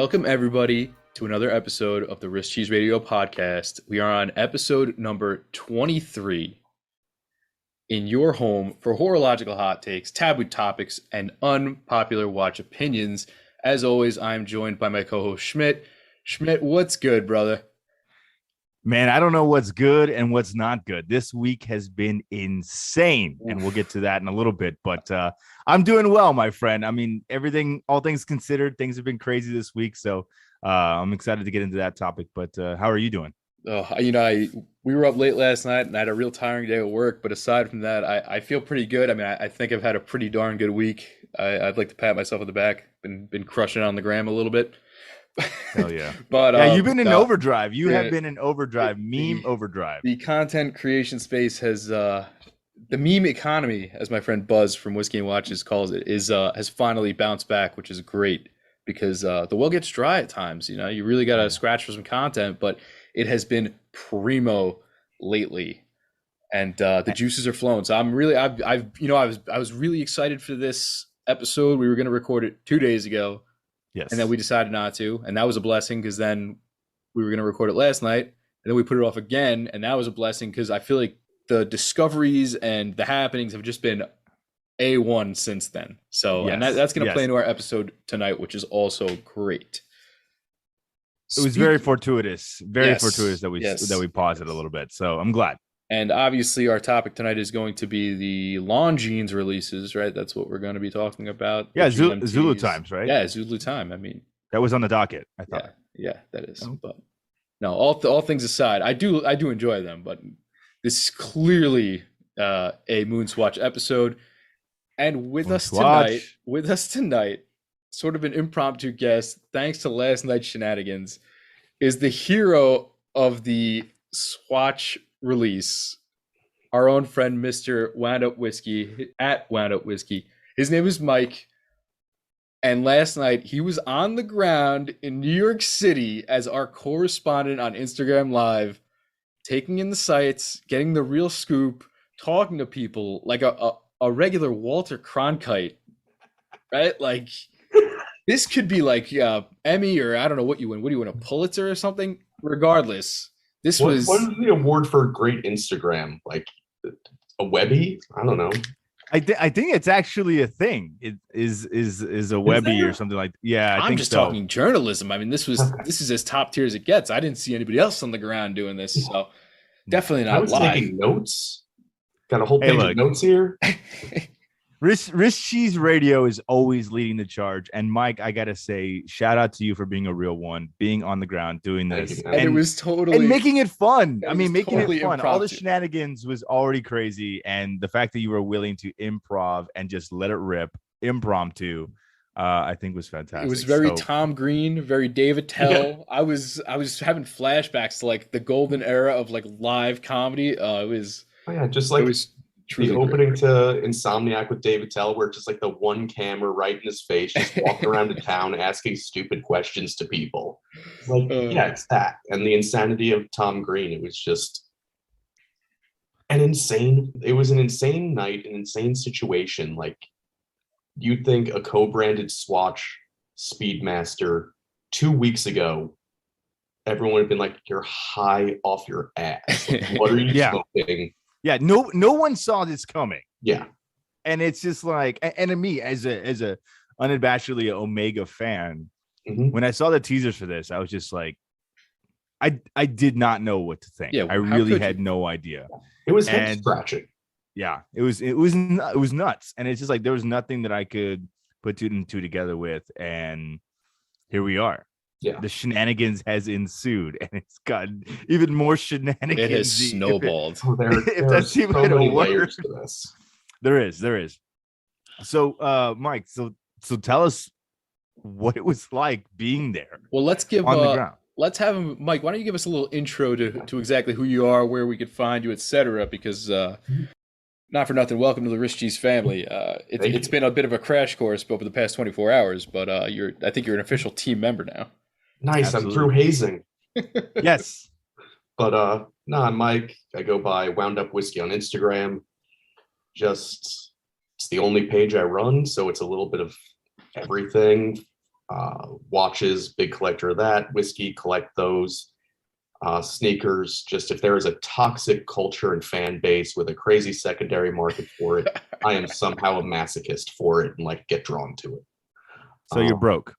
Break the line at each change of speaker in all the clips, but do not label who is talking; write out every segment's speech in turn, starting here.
Welcome, everybody, to another episode of the Wrist Cheese Radio podcast. We are on episode number 23 in your home for horological hot takes, taboo topics, and unpopular watch opinions. As always, I'm joined by my co-host, Schmidt. Schmidt, what's good, brother?
Man, I don't know what's good and what's not good. This week has been insane, and we'll get to that in a little bit. But I'm doing well, my friend. I mean, all things considered, things have been crazy this week. So I'm excited to get into that topic. But how are you doing?
We were up late last night, and I had a real tiring day at work. But aside from that, I feel pretty good. I mean, I think I've had a pretty darn good week. I'd like to pat myself on the back. Been crushing it on the gram a little bit.
Hell yeah.
But
yeah, you've been in overdrive. You have been in overdrive, overdrive.
The content creation space has the meme economy, as my friend Buzz from Whiskey and Watches calls it, has finally bounced back, which is great because the well gets dry at times. You know, you really got to scratch for some content, but it has been primo lately, and the juices are flowing. So I'm really, I was really excited for this episode. We were going to record it 2 days ago.
Yes.
And then we decided not to. And that was a blessing because then we were going to record it last night. And then we put it off again. And that was a blessing because I feel like the discoveries and the happenings have just been A1 since then. So, yes. And that's going to play into our episode tonight, which is also great.
It was very fortuitous that we paused it a little bit. So I'm glad.
And obviously our topic tonight is going to be the Longines releases, right? That's what we're going to be talking about.
Yeah, Zulu times, right?
Yeah, Zulu time. I mean,
that was on the docket, I thought.
Yeah, that is. Oh. But no, all things aside, I do enjoy them, but this is clearly a MoonSwatch episode. And with us tonight, sort of an impromptu guest, thanks to last night's shenanigans, is the hero of the Swatch release, our own friend Mr. Wound Up Whiskey at Wound Up Whiskey. His name is Mike, and last night he was on the ground in New York City as our correspondent on Instagram Live, taking in the sights, getting the real scoop, talking to people like a regular Walter Cronkite, right? Like this could be like Emmy, or I don't know what you win. What do you win, a Pulitzer or something? Regardless. What
is the award for great Instagram? Like a Webby? I don't know.
I think it's actually a thing. It is a Webby or something like. Yeah,
I'm just talking journalism. I mean, this is as top tier as it gets. I didn't see anybody else on the ground doing this, so definitely not.
I was taking notes. Got a whole page of notes here.
Wrist Cheese Radio is always leading the charge. And Mike, I gotta say, shout out to you for being a real one, being on the ground, doing this.
And it was totally
and making it fun. I mean, making
totally
it fun.
Impromptu.
All the shenanigans was already crazy. And the fact that you were willing to improv and just let it rip impromptu, I think was fantastic.
It was very Tom Green, very David Tell. Yeah. I was having flashbacks to like the golden era of like live comedy. It was
the opening to Insomniac with David Tell, where it's just like the one camera right in his face, just walking around the town asking stupid questions to people. Like, it's that. And the insanity of Tom Green. It was just an insane night, an insane situation. Like, you'd think a co-branded Swatch Speedmaster 2 weeks ago, everyone would have been like, you're high off your ass. Like, what are you smoking?
Yeah, no one saw this coming.
Yeah.
And it's just like, and to me, as a unabashedly Omega fan, when I saw the teasers for this, I was just like, I did not know what to think. Yeah, I really had no idea.
It was head scratching.
Yeah, it was nuts. And it's just like there was nothing that I could put two and two together with, and here we are.
Yeah,
the shenanigans has ensued, and it's gotten even more shenanigans.
It has snowballed.
If that's even a word.
There is. So, Mike, so tell us what it was like being there.
Well, let's
on the ground.
Let's have him, Mike. Why don't you give us a little intro to exactly who you are, where we could find you, etc. Because not for nothing, welcome to the Wrist Cheese family. It's been a bit of a crash course over the past 24 hours, but I think you're an official team member now.
Nice. Absolutely. I'm through hazing.
Yes.
But I'm Mike. I go by Wound Up Whiskey on Instagram. It's the only page I run, so it's a little bit of everything. Watches, big collector of that. Whiskey, collect those. Sneakers, just if there is a toxic culture and fan base with a crazy secondary market for it, I am somehow a masochist for it and like get drawn to it.
So you're broke.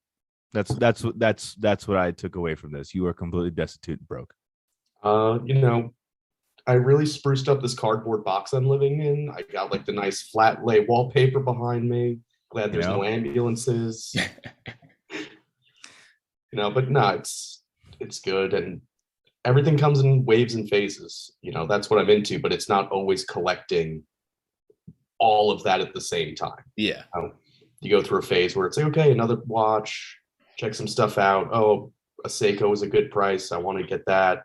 That's what I took away from this. You are completely destitute and broke.
I really spruced up this cardboard box I'm living in. I got like the nice flat lay wallpaper behind me. Glad there's no ambulances. But no, it's good, and everything comes in waves and phases. That's what I'm into, but it's not always collecting all of that at the same time.
Yeah.
You go through a phase where it's like, okay, another watch, check some stuff out. Oh, a Seiko is a good price. I want to get that.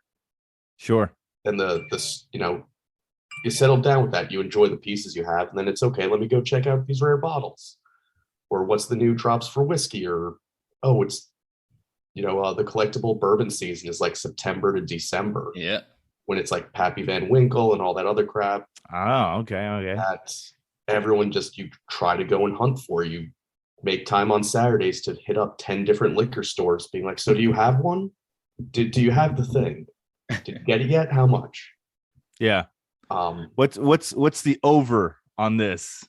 Sure.
And you settle down with that. You enjoy the pieces you have, and then it's okay. Let me go check out these rare bottles, or what's the new drops for whiskey, or it's the collectible bourbon season is like September to December.
Yeah.
When it's like Pappy Van Winkle and all that other crap.
Oh, okay.
That everyone you try to go and hunt for. You make time on Saturdays to hit up 10 different liquor stores being like, so do you have one? Do you have the thing? Did you get it yet? How much?
Yeah. What's the over on this?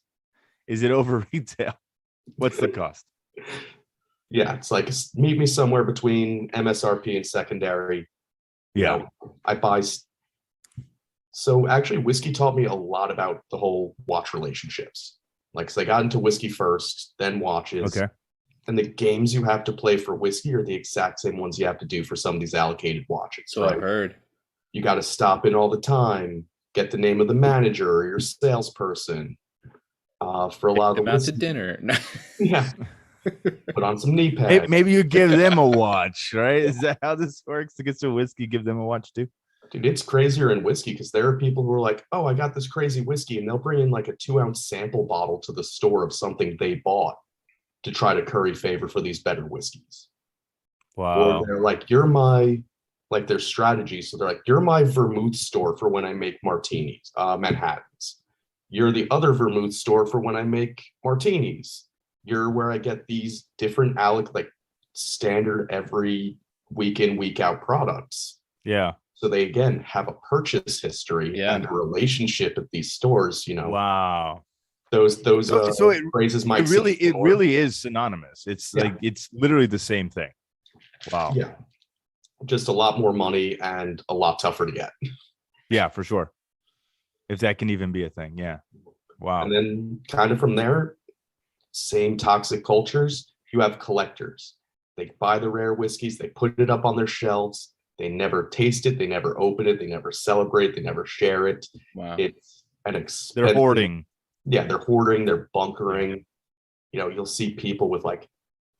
Is it over retail? What's the cost?
Yeah, it's like meet me somewhere between MSRP and secondary.
Yeah.
I buy. So actually, whiskey taught me a lot about the whole watch relationships. Like, so I got into whiskey first, then watches.
Okay.
And the games you have to play for whiskey are the exact same ones you have to do for some of these allocated watches.
So
right?
I've heard.
You got to stop in all the time, get the name of the manager or your salesperson. For a lot of the
out to dinner.
Yeah. Put on some knee pads.
Maybe you give them a watch, right? Is that how this works? To get some whiskey, give them a watch too?
Dude, it's crazier in whiskey because there are people who are like, oh, I got this crazy whiskey, and they'll bring in like a 2-ounce sample bottle to the store of something they bought to try to curry favor for these better whiskeys.
Wow.
Or they're like, you're my, like their strategy. So they're like, you're my vermouth store for when I make martinis, Manhattans. You're the other vermouth store for when I make martinis. You're where I get these different like standard every week in, week out products.
Yeah.
So they again have a purchase history and a relationship at these stores.
Wow.
Those
so it,
phrases might
it really is synonymous. It's like it's literally the same thing. Wow.
Yeah. Just a lot more money and a lot tougher to get.
Yeah, for sure. If that can even be a thing. Yeah. Wow.
And then kind of from there, same toxic cultures. You have collectors. They buy the rare whiskeys, they put it up on their shelves. They never taste it. They never open it. They never celebrate. They never share it.
Wow.
It's an expensive.
They're hoarding.
Yeah, they're hoarding. They're bunkering. You'll see people with like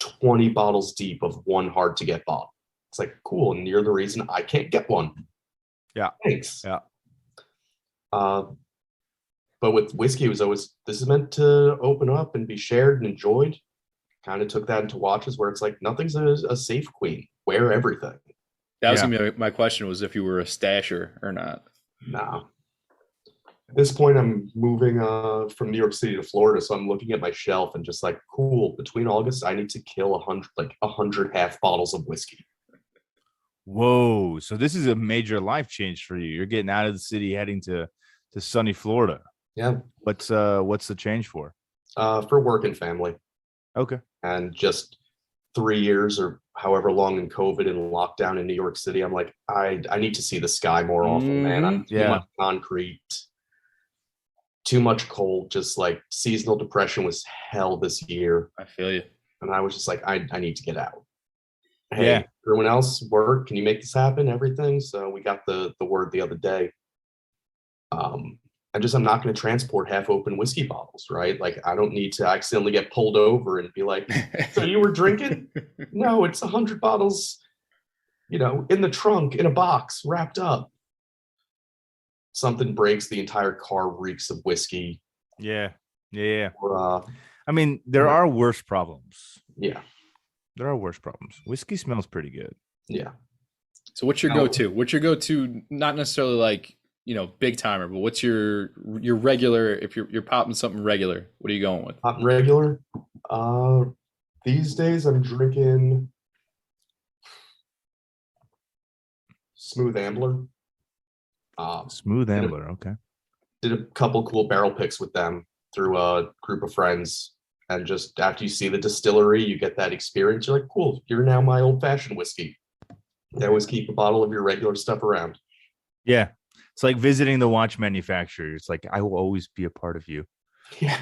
20 bottles deep of one hard to get bottle. It's like, cool. And you're the reason I can't get one.
Yeah.
Thanks.
Yeah.
But with whiskey, it was always, this is meant to open up and be shared and enjoyed. Kind of took that into watches where it's like, nothing's a safe queen. Wear everything.
That was gonna be my question, was if you were a stasher or not.
Nah. At this point, I'm moving from New York City to Florida, so I'm looking at my shelf and just like, cool. Between August, I need to kill 100 half bottles of whiskey.
Whoa! So this is a major life change for you. You're getting out of the city, heading to sunny Florida.
Yeah.
What's the change for?
For work and family.
Okay.
And just 3 years or however long in COVID and lockdown in New York City, I'm like, I need to see the sky more often, man. I'm too much concrete, too much cold. Just like seasonal depression was hell this year.
I feel you. And
I was just like, I need to get out. Hey, everyone else, work, can you make this happen? Everything. So we got the word the other day. I'm not going to transport half open whiskey bottles, right? Like, I don't need to accidentally get pulled over and be like, so you were drinking? No, it's 100 bottles, in the trunk, in a box, wrapped up. Something breaks, the entire car reeks of whiskey.
Yeah.
Or,
I mean, there are worse problems.
Yeah.
There are worse problems. Whiskey smells pretty good.
Yeah.
So what's your go-to? What's your go-to, not necessarily like, big timer, but what's your regular, if you're popping something regular, what are you going with?
Popping regular? These days, I'm drinking Smooth Ambler.
Smooth Ambler, okay.
Did a couple cool barrel picks with them through a group of friends. And just after you see the distillery, you get that experience. You're like, cool, you're now my old-fashioned whiskey. They always keep a bottle of your regular stuff around.
Yeah. It's like visiting the watch manufacturer. It's like, I will always be a part of you.
Yeah.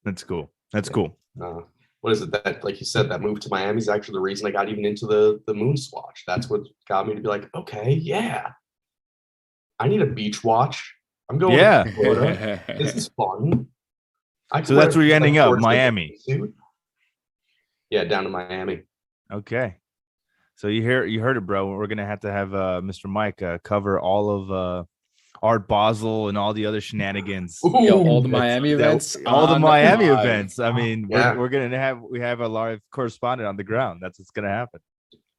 That's cool. That's cool.
What is it that, like you said, that move to Miami is actually the reason I got even into the MoonSwatch. That's what got me to be like, okay, yeah, I need a beach watch. I'm going to Florida. This is fun.
So that's where you're ending up, Miami.
Yeah, down to Miami.
Okay. So you heard it, bro. We're gonna have Mr. Mike cover all of Art Basel and all the other shenanigans.
Yeah, all the Miami events.
All the Miami events. I mean, we're gonna have a live correspondent on the ground. That's what's gonna happen.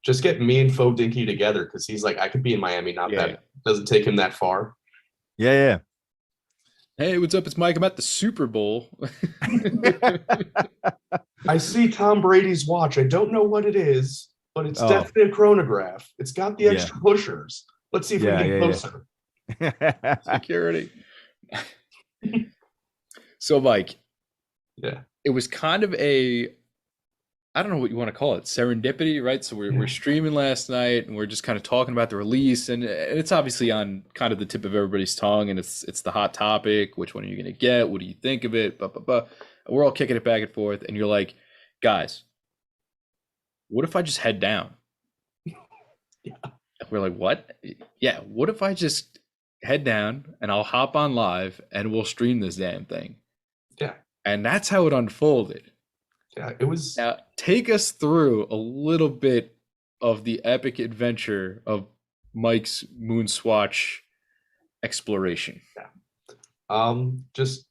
Just get me and Fo Dinky together because he's like, I could be in Miami. That doesn't take him that far.
Yeah.
Hey, what's up? It's Mike. I'm at the Super Bowl.
I see Tom Brady's watch. I don't know what it is, but it's definitely a chronograph. It's got the extra pushers. Let's see if we can get closer.
Security. So, Mike, it was kind of I don't know what you want to call it, serendipity, right? So we're streaming last night and we're just kind of talking about the release, and it's obviously on kind of the tip of everybody's tongue, and it's the hot topic. Which one are you going to get? What do you think of it? We're all kicking it back and forth, and you're like, guys, what if I just head down?
Yeah.
We're like, what? Yeah, what if I just head down and I'll hop on live and we'll stream this damn thing?
Yeah. And
that's how it unfolded.
Yeah, it was.
Now, take us through a little bit of the epic adventure of Mike's MoonSwatch exploration.
Yeah. Just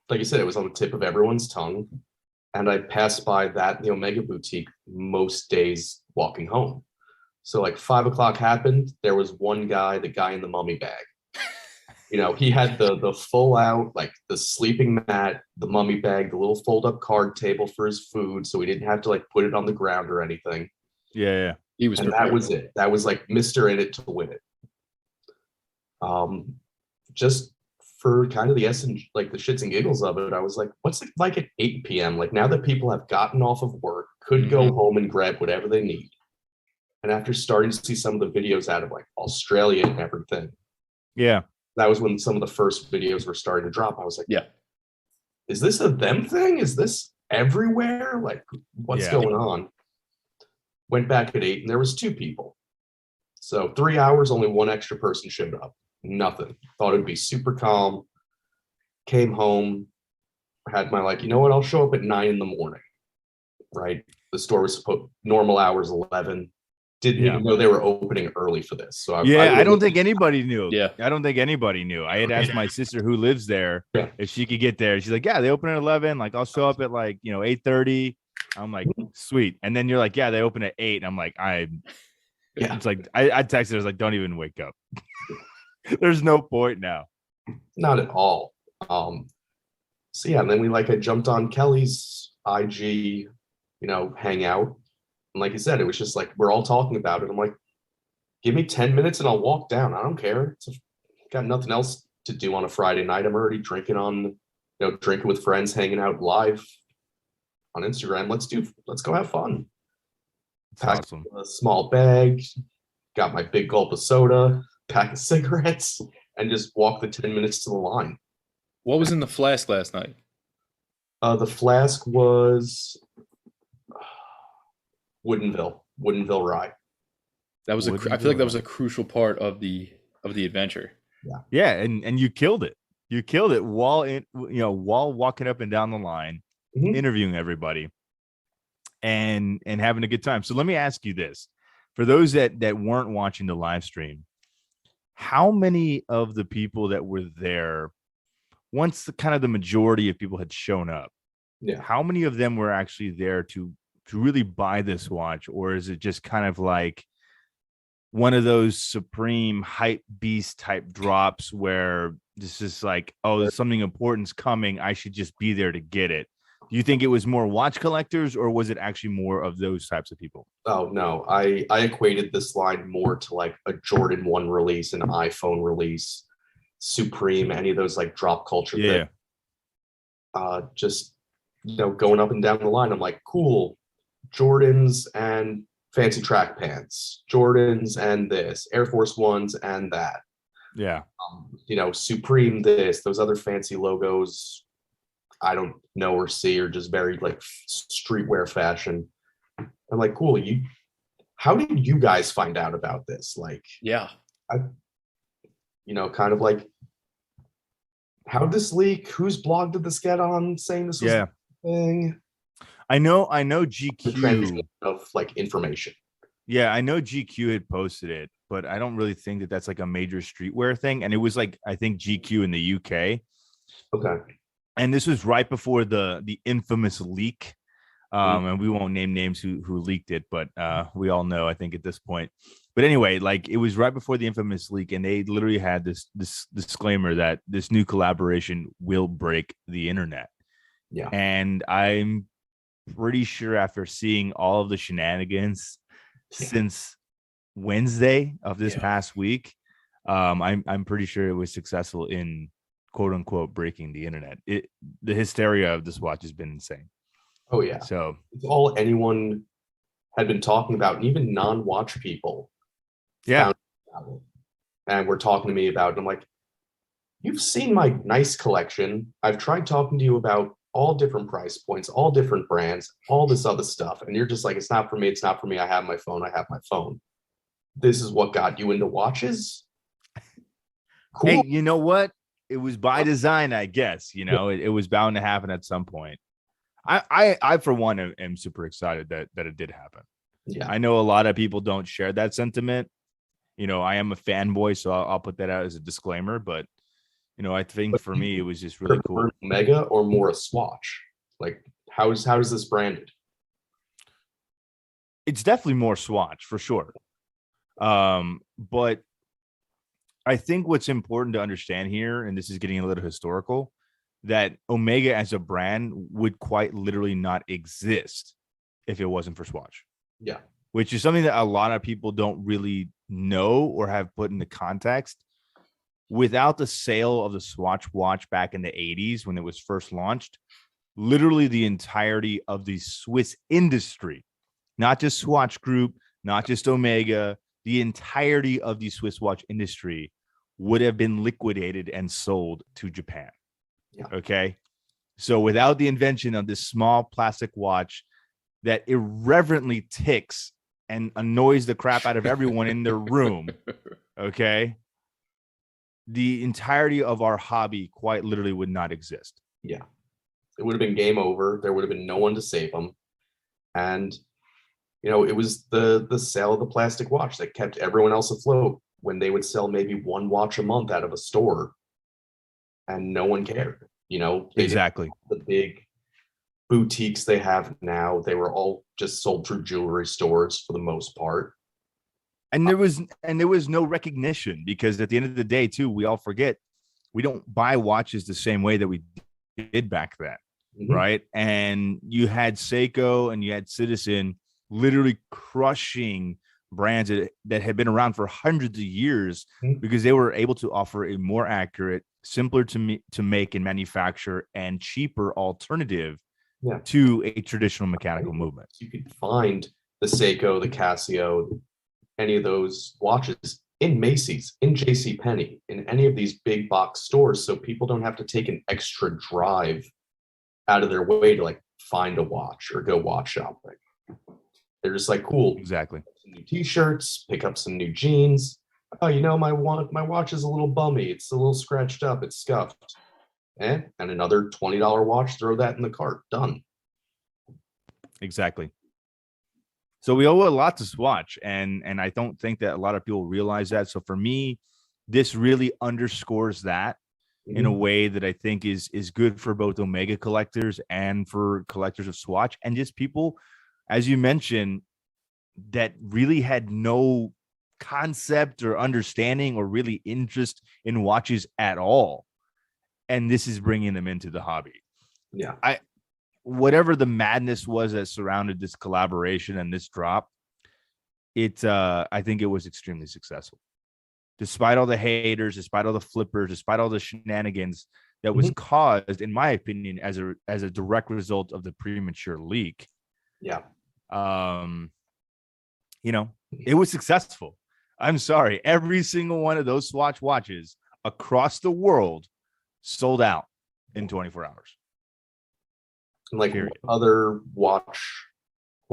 like you said, it was on the tip of everyone's tongue, and I passed by that the Omega Boutique most days walking home. So like 5 o'clock happened. There was one guy, the guy in the mummy bag. He had the full out, like the sleeping mat, the mummy bag, the little fold up card table for his food. So he didn't have to like put it on the ground or anything.
Yeah.
He was,
and prepared. That was it. That was like Mr. In It to win it. Just for kind of the essence, like the shits and giggles of it, I was like, what's it like at 8 p.m.? Like now that people have gotten off of work, could go home and grab whatever they need. And after starting to see some of the videos out of like Australia and everything.
Yeah.
That was when some of the first videos were starting to drop. I was like,
yeah,
is this a them thing? Is this everywhere? Like, what's going on? Went back at 8 and there was 2 people. So 3 hours, only one extra person showed up. Nothing. Thought it'd be super calm. Came home, had my like, you know what? I'll show up at 9 in the morning. Right? The store was supposed normal hours 11. Didn't even know they were opening early for this. So
I don't think anybody knew.
Yeah,
I don't think anybody knew. I had asked my sister who lives there if she could get there. She's like, yeah, they open at 11. Like, I'll show up at like 8:30. I'm like, sweet. And then you're like, yeah, they open at 8. And I'm like, it's like I texted her, I was like, don't even wake up. There's no point now.
Not at all. So yeah, and then I jumped on Kelly's IG, hangout. And like I said, it was just like, we're all talking about it. I'm like, give me 10 minutes and I'll walk down. I don't care. Got nothing else to do on a Friday night. I'm already drinking drinking with friends, hanging out live on Instagram. Let's go have fun. Packed
awesome.
A small bag, got my big gulp of soda, pack of cigarettes, and just walk the 10 minutes to the line.
What was in the flask last night?
The flask was Woodinville rye.
That was I feel like that was a crucial part of the adventure.
Yeah, and you killed it. You killed it while walking up and down the line, interviewing everybody, and having a good time. So let me ask you this: for those that weren't watching the live stream, how many of the people that were there, once the majority of people had shown up, how many of them were actually there to really buy this watch? Or is it just kind of like one of those supreme hype beast type drops where this is like, oh, something important's coming, I should just be there to get it? You think it was more watch collectors, or was it actually more of those types of people?
Oh no, I equated this line more to like a Jordan 1 release, an iPhone release, Supreme, any of those like drop culture things. Just going up and down the line, I'm like, cool, Jordans and fancy track pants, Jordans and this, Air Force Ones and that.
Yeah.
Supreme this, those other fancy logos I don't know or see, or just very like streetwear fashion. I'm like, cool, how did you guys find out about this? Like,
yeah.
Kind of like, how did this leak? Whose blog did this get on saying this was the thing?
I know GQ
of like information.
Yeah, I know GQ had posted it, but I don't really think that that's like a major streetwear thing. And it was like, I think GQ in the UK.
Okay.
And this was right before the infamous leak. And we won't name names who leaked it, but we all know, I think, at this point. But anyway, like, it was right before the infamous leak, and they literally had this disclaimer that this new collaboration will break the internet.
Yeah.
And I'm pretty sure after seeing all of the shenanigans since Wednesday of this past week, I'm pretty sure it was successful in quote unquote breaking the internet. The hysteria of this watch has been insane.
Oh yeah.
So
it's all anyone had been talking about, and even non-watch people.
Yeah.
And were talking to me about it. And I'm like, you've seen my nice collection. I've tried talking to you about all different price points, all different brands, all this other stuff. And you're just like, it's not for me. It's not for me. I have my phone. This is what got you into watches?
Cool. Hey, you know what? It was by design, I guess. It was bound to happen at some point. I for one am super excited that it did happen.
Yeah.
I know a lot of people don't share that sentiment. I am a fanboy, so I'll put that out as a disclaimer. But I think for me, it was just really cool.
Omega or more a Swatch? Like, how is this branded?
It's definitely more Swatch for sure. But I think what's important to understand here, and this is getting a little historical, that Omega as a brand would quite literally not exist if it wasn't for Swatch.
Yeah.
Which is something that a lot of people don't really know or have put into context. Without the sale of the Swatch watch back in the 80s when it was first launched, literally the entirety of the Swiss industry, not just Swatch Group, not just Omega, the entirety of the Swiss watch industry would have been liquidated and sold to Japan.
Yeah.
Okay. So without the invention of this small plastic watch that irreverently ticks and annoys the crap out of everyone in their room, okay, the entirety of our hobby quite literally would not exist.
Yeah. It would have been game over. There would have been no one to save them. And, it was the sale of the plastic watch that kept everyone else afloat when they would sell maybe one watch a month out of a store and no one cared.
Exactly.
The big boutiques they have now, they were all just sold through jewelry stores for the most part.
And there was no recognition, because at the end of the day, too, we all forget we don't buy watches the same way that we did back then, right? And you had Seiko and you had Citizen literally crushing brands that had been around for hundreds of years because they were able to offer a more accurate, simpler to make and manufacture, and cheaper alternative to a traditional mechanical movement.
You could find the Seiko, the Casio, any of those watches in Macy's, in JCPenney, in any of these big box stores, so people don't have to take an extra drive out of their way to like find a watch or go watch shopping. They're just like, cool.
Exactly.
Some new t-shirts, pick up some new jeans. Oh, my watch is a little bummy. It's a little scratched up. It's scuffed. And another $20 watch, throw that in the cart. Done.
Exactly. So we owe a lot to Swatch, and I don't think that a lot of people realize that. So for me, this really underscores that in a way that I think is good for both Omega collectors and for collectors of Swatch, and just people, as you mentioned, that really had no concept or understanding or really interest in watches at all. And this is bringing them into the hobby.
Yeah.
whatever the madness was that surrounded this collaboration and this drop, I think it was extremely successful. Despite all the haters, despite all the flippers, despite all the shenanigans that was caused, in my opinion, as a direct result of the premature leak.
Yeah.
It was successful. I'm sorry. Every single one of those Swatch watches across the world sold out in 24 hours.
Like,
period.
what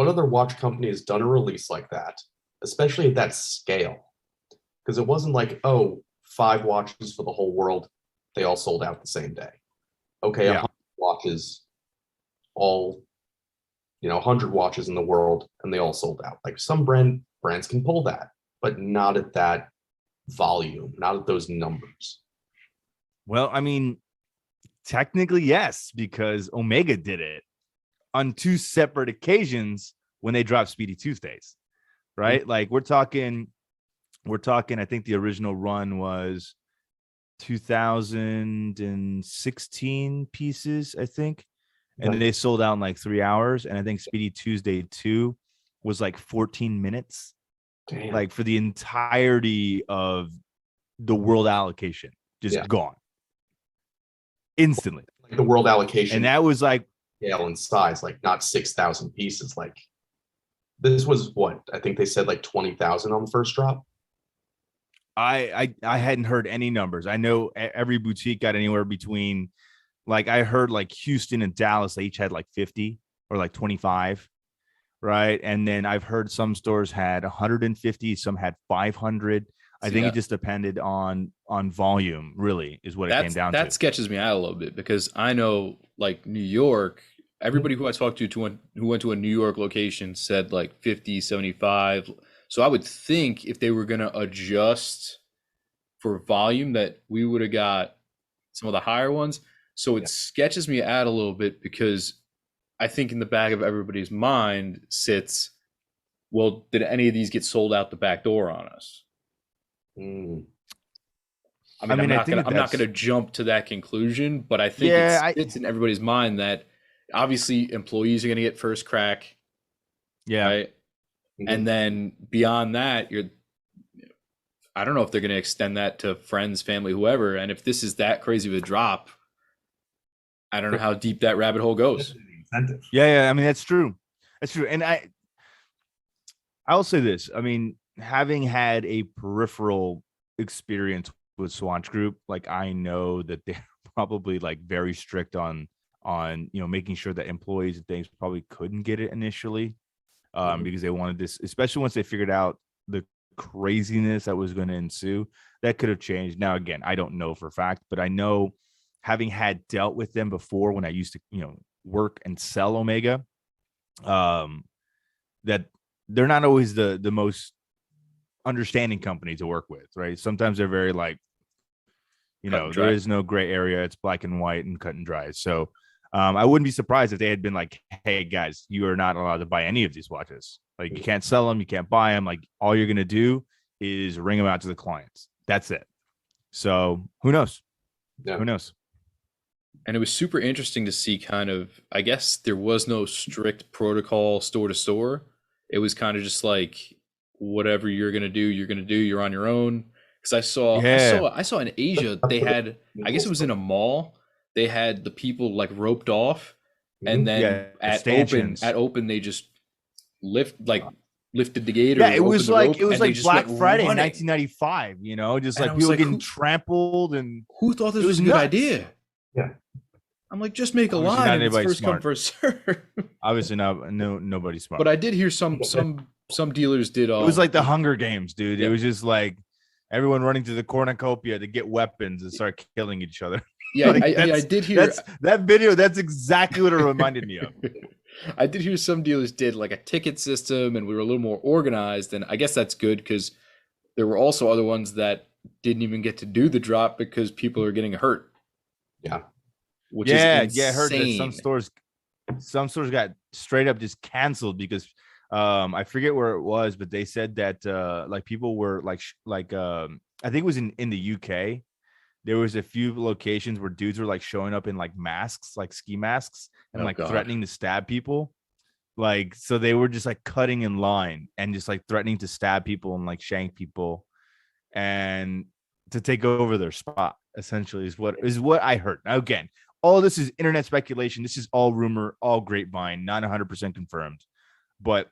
other watch company has done a release like that, especially at that scale? Because it wasn't like, 5 watches for the whole world, they all sold out the same day. Okay, 100 watches, all 100 watches in the world, and they all sold out. Like, some brands can pull that, but not at that volume, not at those numbers.
Well, I mean, technically, yes, because Omega did it on 2 separate occasions when they dropped Speedy Tuesdays, right? Like we're talking, I think the original run was 2016 pieces, I think. And then they sold out in like 3 hours. And I think Speedy Tuesday 2 was like 14 minutes.
Damn.
Like for the entirety of the world allocation, just gone instantly.
Like the world allocation.
And that was like
scale and size, like not 6,000 pieces. Like this was what I think they said, like 20,000 on the first drop.
I hadn't heard any numbers. I know every boutique got anywhere between, like I heard like Houston and Dallas, they each had like 50 or like 25, right? And then I've heard some stores had 150, some had 500. I think it just depended on volume, really, is what it came down to.
That sketches me out a little bit, because I know like New York, everybody who I talked to who went to a New York location said like 50, 75. So I would think if they were going to adjust for volume that we would have got some of the higher ones. So it sketches me out a little bit, because I think in the back of everybody's mind sits, well, did any of these get sold out the back door on us? I mean, I'm not going to jump to that conclusion, but I think it's in everybody's mind that obviously employees are going to get first crack.
Yeah.
Right? And then beyond that, I don't know if they're going to extend that to friends, family, whoever. And if this is that crazy of a drop, I don't know how deep that rabbit hole goes.
Yeah. I mean, that's true. That's true. And I'll say this. I mean, having had a peripheral experience with Swatch Group, like I know that they're probably like very strict on making sure that employees and things probably couldn't get it initially, because they wanted this, especially once they figured out the craziness that was going to ensue. That could have changed. Now, again, I don't know for a fact, but I know, having had dealt with them before when I used to, work and sell Omega, that they're not always the most understanding company to work with, right? Sometimes they're very like, there is no gray area. It's black and white and cut and dry. So I wouldn't be surprised if they had been like, hey guys, you are not allowed to buy any of these watches. Like you can't sell them, you can't buy them. Like all you're going to do is ring them out to the clients. That's it. So who knows?
Yeah.
Who knows?
And it was super interesting to see kind of, I guess there was no strict protocol store to store. It was kind of just like, whatever you're going to do, you're on your own. Cause I saw in Asia, they had, I guess it was in a mall. They had the people like roped off, and then at open, they just lifted the gate.
Yeah, it was like Black Friday in 1995. Just like people getting trampled. And
who thought this was a good idea?
Yeah,
I'm like, just make a line. It's first come, first serve.
Obviously, nobody's smart.
But I did hear some dealers did.
It was like the Hunger Games, dude. Yeah. It was just like everyone running to the cornucopia to get weapons and start killing each other.
Yeah, I did hear
that video. That's exactly what it reminded me of.
I did hear some dealers did like a ticket system, and we were a little more organized. And I guess that's good, because there were also other ones that didn't even get to do the drop because people are getting hurt.
Yeah.
Which is insane.
I heard that some stores got straight up just canceled because I forget where it was, but they said that like people were like I think it was in the UK. there was a few locations where dudes were like showing up in like masks, like ski masks, and like threatening to stab people. Like, so they were just like cutting in line and just like threatening to stab people and like shank people and to take over their spot, essentially, is what I heard. Now, again, all this is internet speculation. This is all rumor, all grapevine, not 100% confirmed. But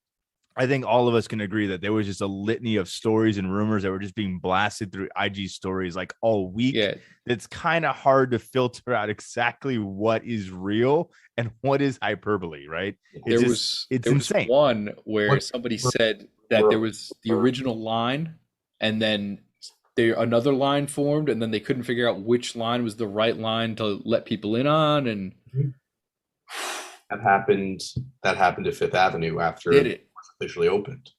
I think all of us can agree that there was just a litany of stories and rumors that were just being blasted through IG stories like all week.
Yeah.
It's kind of hard to filter out exactly what is real and what is hyperbole, right?
There was
insane.
One where somebody said that there was the original line and then another line formed, and then they couldn't figure out which line was the right line to let people in on, and
that happened at Fifth Avenue after it was officially opened,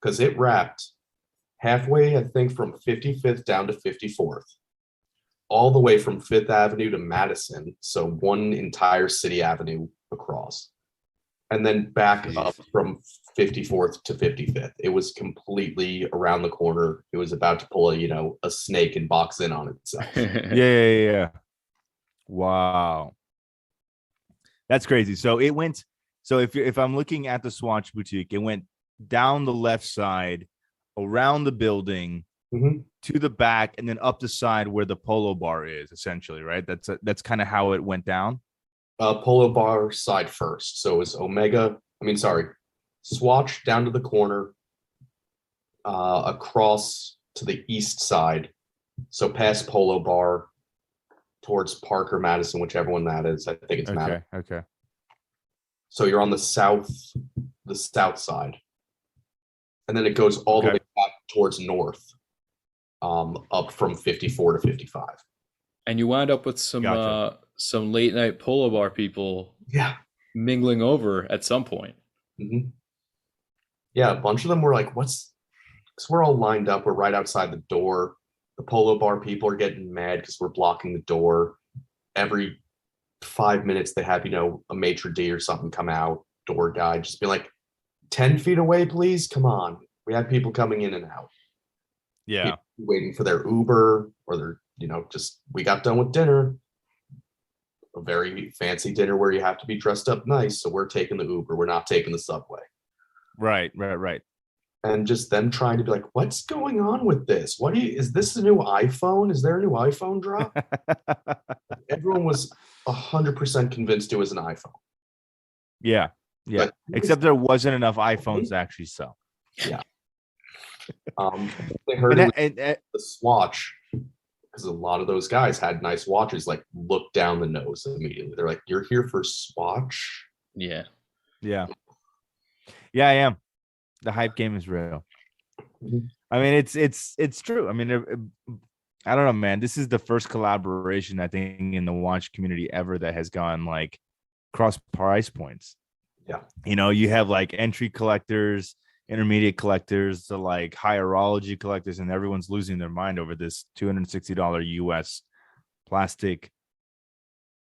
because it wrapped halfway, I think, from 55th down to 54th, all the way from Fifth Avenue to Madison, so one entire city avenue across, and then back up from 54th to 55th. It was completely around the corner. It was about to pull a snake and box in on itself.
Yeah. Wow. That's crazy. So it went, if I'm looking at the Swatch boutique, it went down the left side, around the building, to the back, and then up the side where the Polo Bar is, essentially, right? That's kind of how it went down.
Polo Bar side first. So it was Swatch down to the corner, across to the east side. So past Polo Bar towards Park or Madison, whichever one that is. I think it's Madison.
Okay.
So you're on the south side. And then it goes all the way back towards north, up from 54 to 55.
And you wind up with some late night Polo Bar people mingling over at some point.
Mm-hmm. Yeah, a bunch of them were like, because we're all lined up. We're right outside the door. The Polo Bar people are getting mad because we're blocking the door. Every 5 minutes, they have, a maitre d' or something come out, door guy, just be like, 10 feet away, please. Come on. We have people coming in and out.
Yeah.
People waiting for their Uber or their, we got done with dinner. A very fancy dinner where you have to be dressed up nice. So we're taking the Uber. We're not taking the subway.
Right.
And just them trying to be like, what's going on with this? Is this a new iPhone? Is there a new iPhone drop? Everyone was 100% convinced it was an iPhone.
Yeah. Except there wasn't enough iPhones to actually sell.
Yeah. They heard the Swatch, because a lot of those guys had nice watches, like look down the nose immediately. They're like, you're here for Swatch?
Yeah,
I am. The hype game is real. I mean, it's true. I mean, I don't know, man. This is the first collaboration, I think, in the watch community ever that has gone like cross price points.
Yeah.
You have like entry collectors, intermediate collectors, to like hierology collectors, and everyone's losing their mind over this $260 US plastic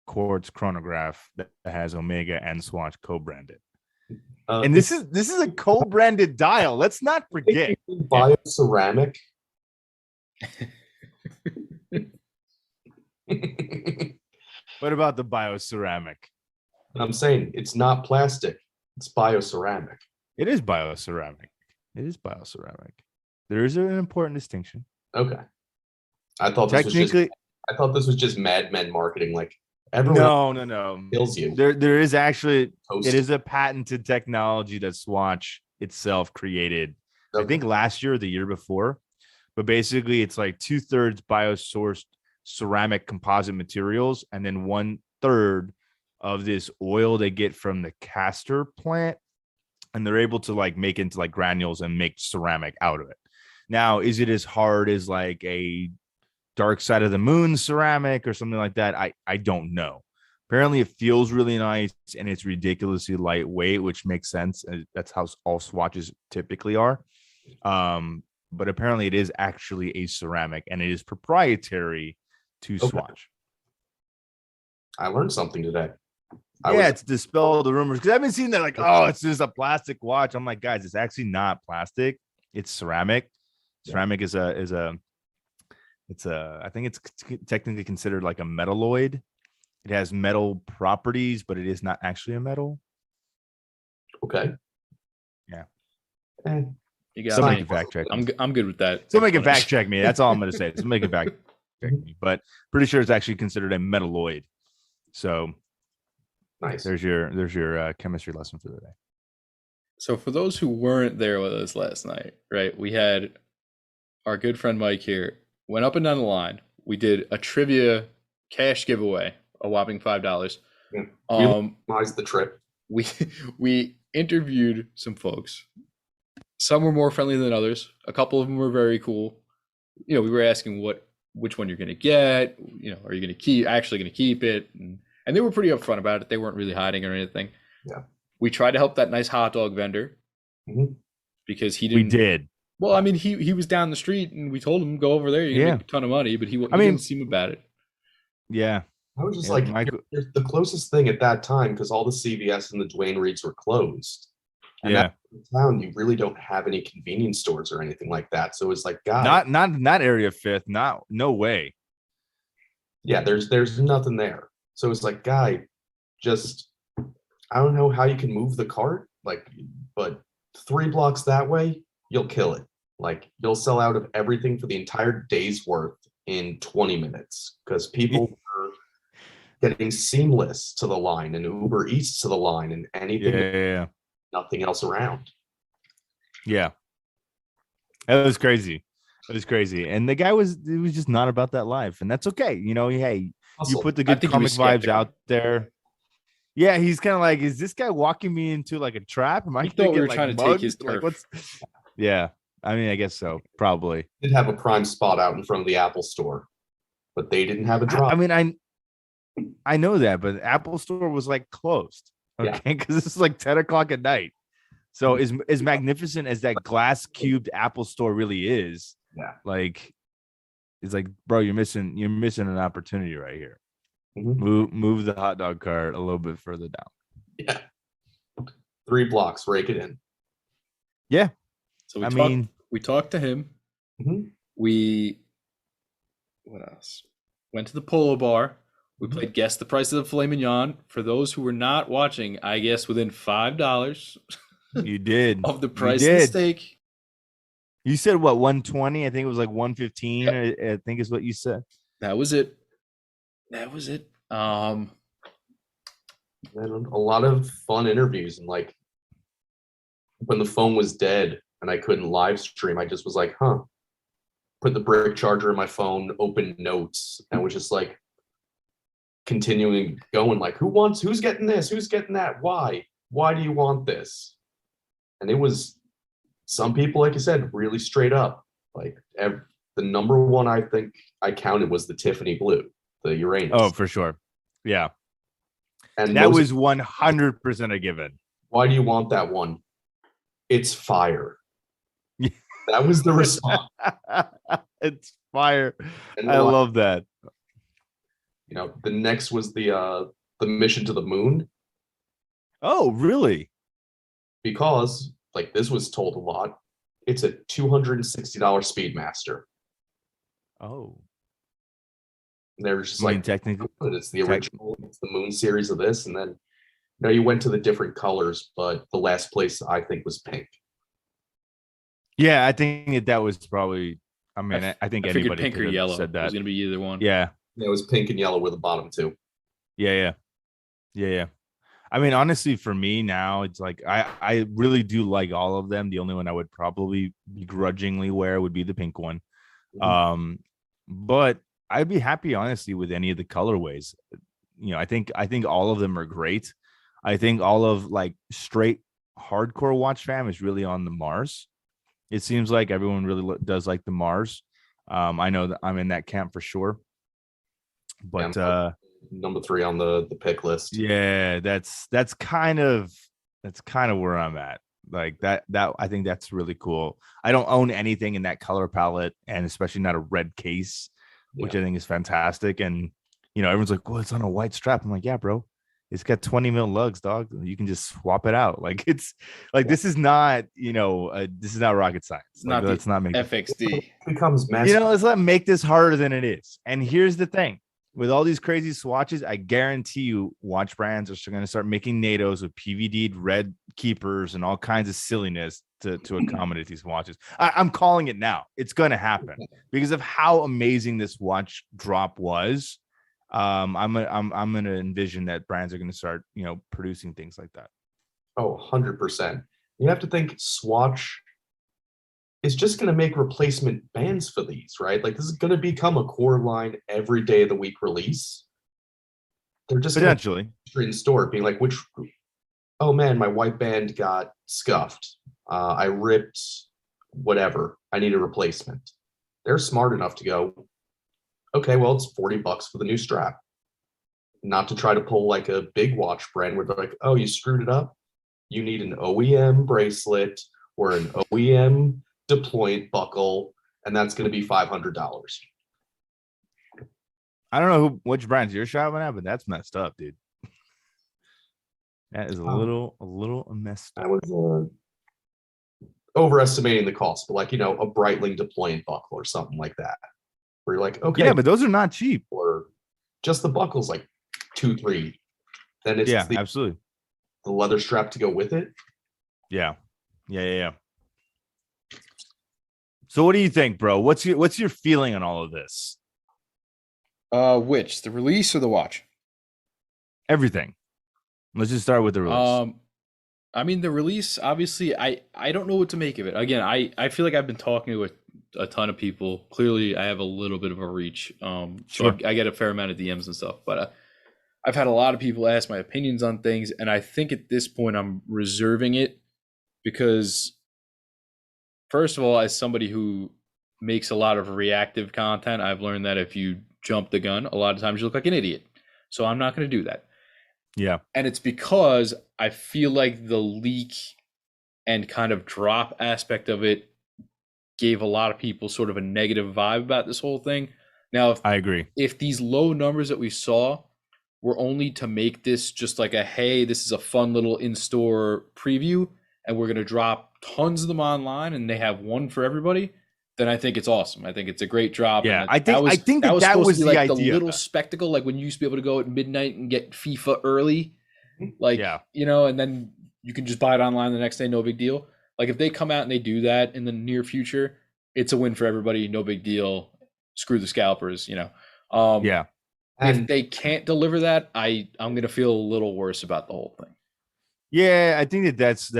quartz chronograph that has Omega and Swatch co-branded. And this is a co-branded dial. Let's not forget.
Bioceramic.
What about the bioceramic?
I'm saying it's not plastic. It's bioceramic.
It is bioceramic. There is an important distinction.
Okay. I thought this was just Mad Men marketing. Like everyone
no.
kills you.
There is actually it is a patented technology that Swatch itself created. Okay. I think last year or the year before. But basically it's like 2/3 biosourced ceramic composite materials, and then 1/3 of this oil they get from the castor plant, and they're able to like make into like granules and make ceramic out of it. Now, is it as hard as like a Dark Side of the Moon ceramic or something like that? I don't know. Apparently it feels really nice and it's ridiculously lightweight, which makes sense. That's how all Swatches typically are. But apparently it is actually a ceramic, and it is proprietary to Swatch.
I learned something today.
It's dispel the rumors, because I've been seeing that like, oh, it's just a plastic watch. I'm like, guys, it's actually not plastic. It's ceramic. Ceramic is I think it's technically considered like a metalloid. It has metal properties, but it is not actually a metal.
Okay.
Yeah.
You got
Somebody
me.
can fact check.
I'm good with that.
Somebody can fact check me. That's all I'm going to say. Somebody can fact check me, but pretty sure it's actually considered a metalloid. So
nice.
There's your chemistry lesson for the day.
So for those who weren't there with us last night, right? We had our good friend Mike here, went up and down the line. We did a trivia cash giveaway, a whopping $5.
Yeah. We optimized the trip.
We interviewed some folks. Some were more friendly than others. A couple of them were very cool. We were asking which one you're going to get. Are you going to keep it? And they were pretty upfront about it. They weren't really hiding or anything.
Yeah.
We tried to help that nice hot dog vendor because he didn't.
We did.
Well, I mean, he was down the street, and we told him go over there. You're gonna make a ton of money, but he didn't seem about it.
Yeah.
I was just the closest thing at that time, because all the CVS and the Duane Reads were closed. And in town, you really don't have any convenience stores or anything like that. So it's like, God,
not in that area, Fifth. No way.
Yeah, there's nothing there. So it's like, guy, just I don't know how you can move the cart, but 3 blocks that way, you'll kill it. You'll sell out of everything for the entire day's worth in 20 minutes because people are getting Seamless to the line and Uber Eats to the line and anything.
Yeah.
Nothing else around.
Yeah. It was crazy. And the guy was just not about that life. And that's okay. Hey, you put the good comic vibes out there. Yeah, he's kind of like, is this guy walking me into like a trap? Am I
thought we were trying to take his turf?
Yeah, I mean, I guess so. Probably.
Did have a prime spot out in front of the Apple store, but they didn't have a drop.
I mean, I know that, but the Apple store was closed. Okay, because this is 10 o'clock at night. So as magnificent as that glass cubed Apple store really is, it's bro, you're missing an opportunity right here. Move the hot dog cart a little bit further down.
Yeah, 3 blocks, rake it in.
Yeah,
so we talked to him. We what else? Went to the Polo Bar. We played Guess the Price of the Filet Mignon. For those who were not watching, I guess within $5.
You did.
Of the price of the steak.
You said what, 120? I think it was 115. Yep. I think is what you said.
That was it. A
lot of fun interviews, and when the phone was dead and I couldn't live stream, I just was put the brick charger in my phone, open notes, and was just continuing going who's getting this, who's getting that, why do you want this? And it was some people, like you said, really straight up. The number one I think I counted was the Tiffany blue, the Uranus.
Oh, for sure. Yeah.
And
that was 100% a given.
Why do you want that one? It's fire. That was the response.
It's fire. And I love that.
The next was the mission to the moon.
Oh, really?
Because this was told a lot. It's a $260 Speedmaster.
Oh.
And they were just
technically,
it's the original, it's the Moon series of this, and then you went to the different colors, but the last place I think was pink.
Yeah, I think that was probably. I mean, I think anybody
pink or yellow
said that.
It was going to be either one.
Yeah.
Yeah, it was pink and yellow were the bottom two.
Yeah. I mean, honestly, for me now, it's I really do like all of them. The only one I would probably begrudgingly wear would be the pink one. But I'd be happy, honestly, with any of the colorways. I think all of them are great. I think all of straight hardcore watch fam is really on the Mars. It seems like everyone really does like the Mars. I know that I'm in that camp for sure. But
number 3 on the pick list.
Yeah, that's kind of where I'm at. That I think that's really cool. I don't own anything in that color palette, and especially not a red case, which I think is fantastic. And everyone's like, well, it's on a white strap. I'm like, yeah, bro, It's got 20 mil lugs, dog. You can just swap it out. Like it's like this is not, this is not rocket science. Like, let's not make
FXD.
It becomes mass.
let's not make this harder than it is. And here's the thing. With all these crazy swatches, I guarantee you watch brands are going to start making NATOs with PVD'd red keepers and all kinds of silliness to accommodate these watches. I'm calling it now. It's going to happen because of how amazing this watch drop was. I'm going to envision that brands are going to start, producing things like that.
Oh, 100%. You have to think Swatch is just going to make replacement bands for these, right? Like this is going to become a core line every day of the week release. They're just
potentially
in store being like, oh man, my white band got scuffed. I ripped whatever. I need a replacement. They're smart enough to go, okay, well, it's $40 for the new strap. Not to try to pull like a big watch brand where they're like, oh, you screwed it up. You need an OEM bracelet or an OEM deployment buckle, and that's going to be $500.
I don't know which brands you're shopping at, but that's messed up, dude. That is a little messed up.
I was overestimating the cost, but like a Breitling deployment buckle or something like that, where you're like, okay,
yeah, but those are not cheap.
Or just the buckle's like $2-3. Then it's
absolutely
the leather strap to go with it.
Yeah. So what do you think, bro? What's your feeling on all of this?
Which, the release or the watch?
Everything. Let's just start with the release.
I mean, the release, obviously, I don't know what to make of it. Again, I feel like I've been talking with a ton of people. Clearly, I have a little bit of a reach.
Sure.
So I get a fair amount of DMs and stuff. But I've had a lot of people ask my opinions on things, and I think at this point I'm reserving it because, first of all, as somebody who makes a lot of reactive content, I've learned that if you jump the gun, a lot of times you look like an idiot. So I'm not going to do that.
Yeah.
And it's because I feel like the leak and kind of drop aspect of it gave a lot of people sort of a negative vibe about this whole thing. Now,
I agree.
If these low numbers that we saw were only to make this just like hey, this is a fun little in-store preview, and we're going to drop tons of them online and they have one for everybody, then I think it's awesome. I think it's a great drop.
Yeah,
and
I think that was the
like
idea.
The little spectacle, like when you used to be able to go at midnight and get FIFA early, like, and then you can just buy it online the next day, no big deal. Like if they come out and they do that in the near future, it's a win for everybody, no big deal. Screw the scalpers, If they can't deliver that, I'm going to feel a little worse about the whole thing.
Yeah, I think that's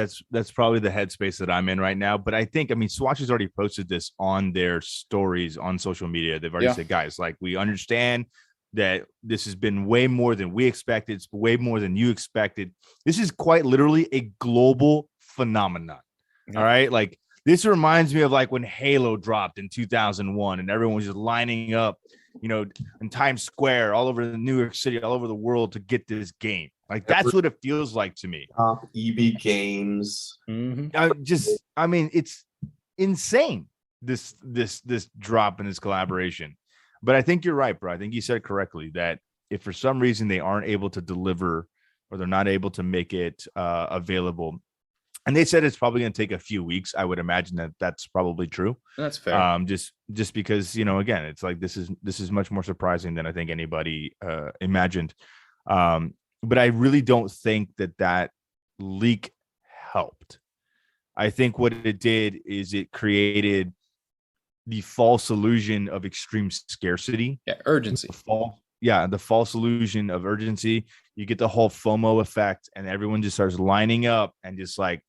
probably the headspace that I'm in right now. But I mean, Swatch has already posted this on their stories on social media. They've already said, guys, like, we understand that this has been way more than we expected. It's way more than you expected. This is quite literally a global phenomenon. Yeah. All right. Like, this reminds me of like when Halo dropped in 2001 and everyone was just lining up, in Times Square, all over New York City, all over the world to get this game. Like, that's what it feels like to me.
EB Games.
Mm-hmm. It's insane, this drop in this collaboration. But I think you're right, bro. I think you said correctly that if for some reason they aren't able to deliver or they're not able to make it available, and they said it's probably going to take a few weeks. I would imagine that that's probably true.
That's fair.
Just because, again, it's like this is much more surprising than I think anybody imagined. But I really don't think that leak helped. I think what it did is it created the false illusion of extreme scarcity.
Yeah, urgency.
The false illusion of urgency. You get the whole FOMO effect, and everyone just starts lining up and just like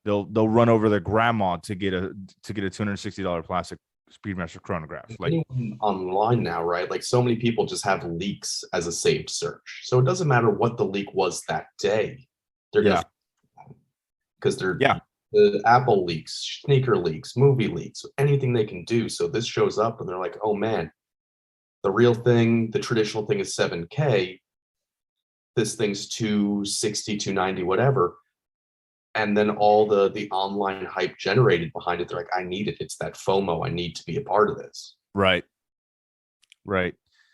they'll run over their grandma to get a $260 plastic Speedmaster chronograph. Like
online now, right? Like, so many people just have leaks as a saved search, so it doesn't matter what the leak was that day. They're because they're the Apple leaks, sneaker leaks, movie leaks, anything they can do. So this shows up and they're like, oh man, the real thing, the traditional thing is $7K. This thing's $260, $290, whatever. And then all the online hype generated behind it, they're like, I need it. It's that FOMO. I need to be a part of this.
Right.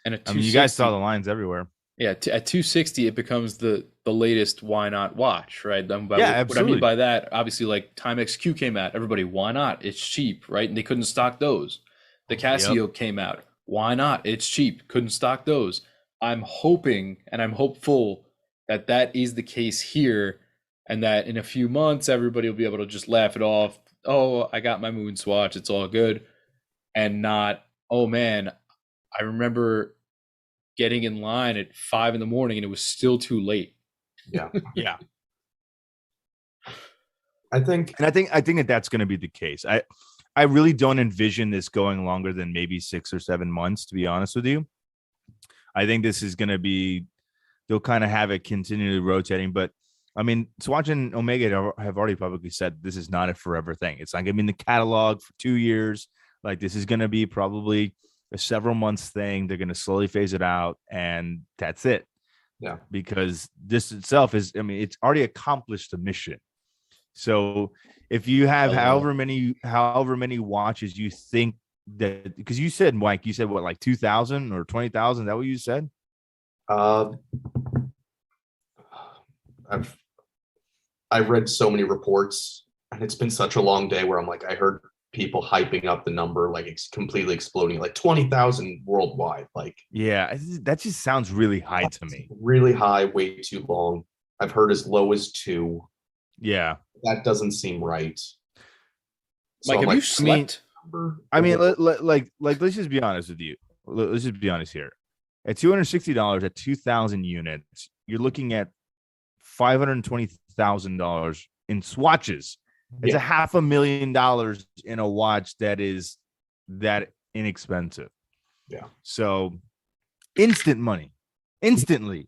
And
you guys saw the lines everywhere.
Yeah, at 260 it becomes the latest why not watch, right?
Yeah,
What I mean
absolutely.
by that, obviously, like Timex Q came out, everybody, why not? It's cheap, right? And they couldn't stock those. The
Yep.
Casio came out, why not? It's cheap, couldn't stock those. I'm hoping and I'm hopeful that that is the case here, and that in a few months everybody will be able to just laugh it off. Oh, I got my MoonSwatch, it's all good, and not, oh man, I remember getting in line at 5 in the morning and it was still too late.
Yeah.
Yeah.
I think
that that's going to be the case. I really don't envision this going longer than maybe 6 or 7 months, to be honest with you. I think this is going to be, they'll kind of have it continually rotating. But I mean, Swatch and Omega have already publicly said this is not a forever thing. It's not going to be in the catalog for 2 years. Like, this is going to be probably a several months thing. They're going to slowly phase it out, and that's it.
Yeah.
Because this itself is, I mean, it's already accomplished the mission. So if you have however many watches you think that, because you said, Mike, you said what, like 2,000 or 20,000? Is that what you said?
I've read so many reports, and it's been such a long day where I'm like, I heard people hyping up the number, like it's completely exploding, like 20,000 worldwide. Like,
yeah, that just sounds really high to me.
Really high, way too long. I've heard as low as 2.
Yeah,
that doesn't seem right.
So Mike, have you slept?
I mean, let's just be honest with you. Let's just be honest here. At $260 at 2,000 units, you're looking at $520,000 in swatches. It's $500,000 in a watch that is that inexpensive.
Yeah.
So instant money, instantly.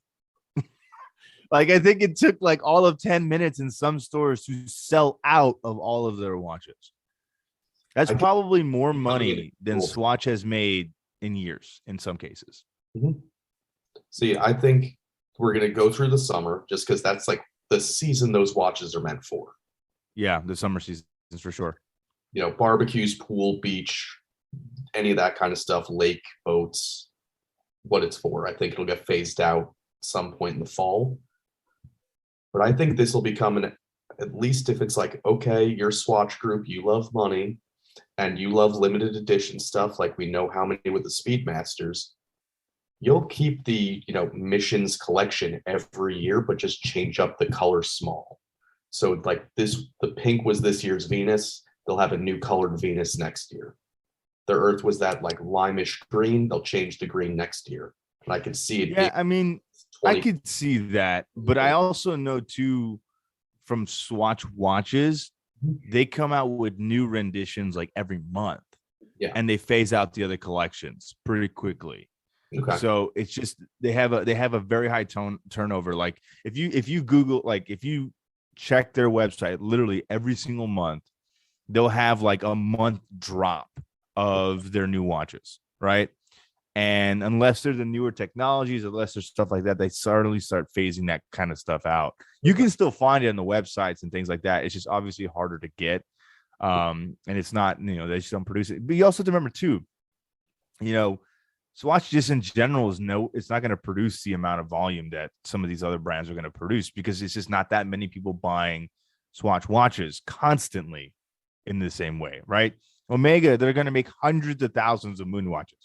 Like, I think it took like all of 10 minutes in some stores to sell out of all of their watches. That's probably more money than Swatch has made in years in some cases.
Mm-hmm. See, I think we're going to go through the summer just because that's like the season those watches are meant for.
Yeah, the summer seasons for sure.
You know, barbecues, pool, beach, any of that kind of stuff, lake, boats, what it's for. I think it'll get phased out some point in the fall. But I think this will become at least if it's like, okay, your Swatch group, you love money and you love limited edition stuff, like we know how many with the Speedmasters, you'll keep the, missions collection every year, but just change up the color small. So like the pink was this year's Venus, they'll have a new colored Venus next year. The Earth was that like limeish green, they'll change the green next year. And I could see it.
Yeah, I mean, I could see that, but I also know too from Swatch watches, they come out with new renditions like every month.
Yeah.
And they phase out the other collections pretty quickly.
Okay.
So it's just they have a very high turnover. Like if you Google, like if you check their website, literally every single month, they'll have like a month drop of their new watches, right? And unless they're the newer technologies, unless there's stuff like that, they certainly start phasing that kind of stuff out. You can still find it on the websites and things like that. It's just obviously harder to get. And it's not, they just don't produce it. But you also have to remember too, Swatch just in general it's not going to produce the amount of volume that some of these other brands are going to produce because it's just not that many people buying Swatch watches constantly in the same way, right? Omega, they're going to make hundreds of thousands of Moon watches.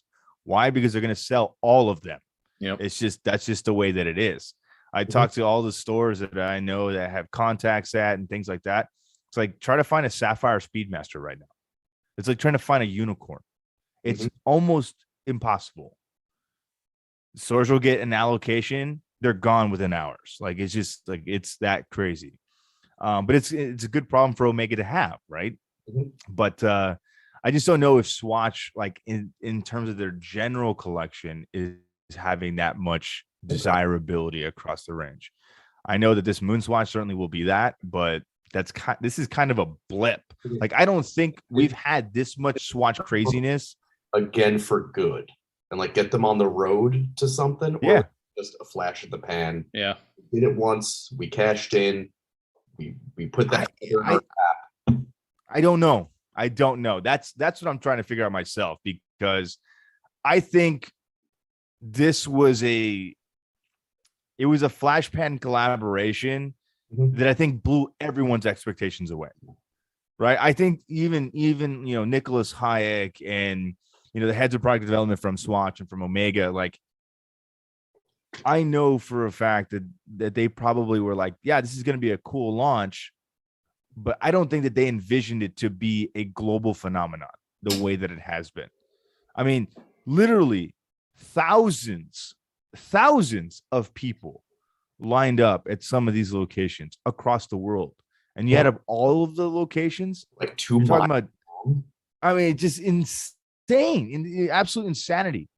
Why? Because they're going to sell all of them.
Yep.
That's just the way that it is. I talk to all the stores that I know that have contacts at and things like that. It's like try to find a Sapphire Speedmaster right now. It's like trying to find a unicorn. It's almost impossible. Stores will get an allocation. They're gone within hours. Like, it's just like, it's that crazy. But it's a good problem for Omega to have, right? But I just don't know if Swatch, like in terms of their general collection, is having that much desirability across the range. I know that this MoonSwatch certainly will be that, but this is kind of a blip. Like, I don't think we've had this much Swatch craziness
again for good, and like get them on the road to something.
Yeah,
or just a flash in the pan.
Yeah,
we did it once. We cashed in. We put that.
I don't know. I don't know. That's what I'm trying to figure out myself, because I think this was a It was a flash pan collaboration that I think blew everyone's expectations away. Right. I think even Nicholas Hayek and the heads of product development from Swatch and from Omega, like I know for a fact that they probably were like, yeah, this is going to be a cool launch, but I don't think that they envisioned it to be a global phenomenon the way that it has been. I mean, literally thousands of people lined up at some of these locations across the world. And yet of all of the locations,
like 2
miles.
Talking
about, I mean, just insane, absolute insanity.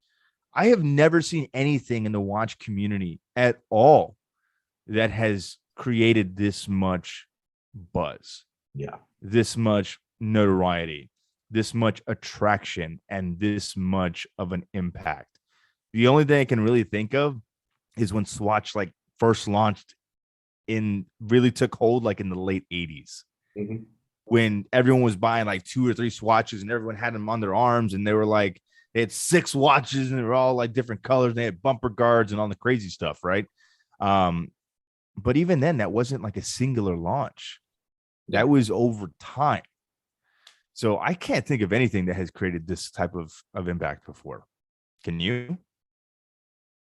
I have never seen anything in the watch community at all that has created this much buzz.
Yeah.
This much notoriety, this much attraction, and this much of an impact. The only thing I can really think of is when Swatch like first launched really took hold like in the late 80s. When everyone was buying like 2 or 3 swatches and everyone had them on their arms, and they had 6 watches and they were all like different colors. And they had bumper guards and all the crazy stuff, right? But even then, that wasn't like a singular launch. That was over time. So I can't think of anything that has created this type of impact before. Can you?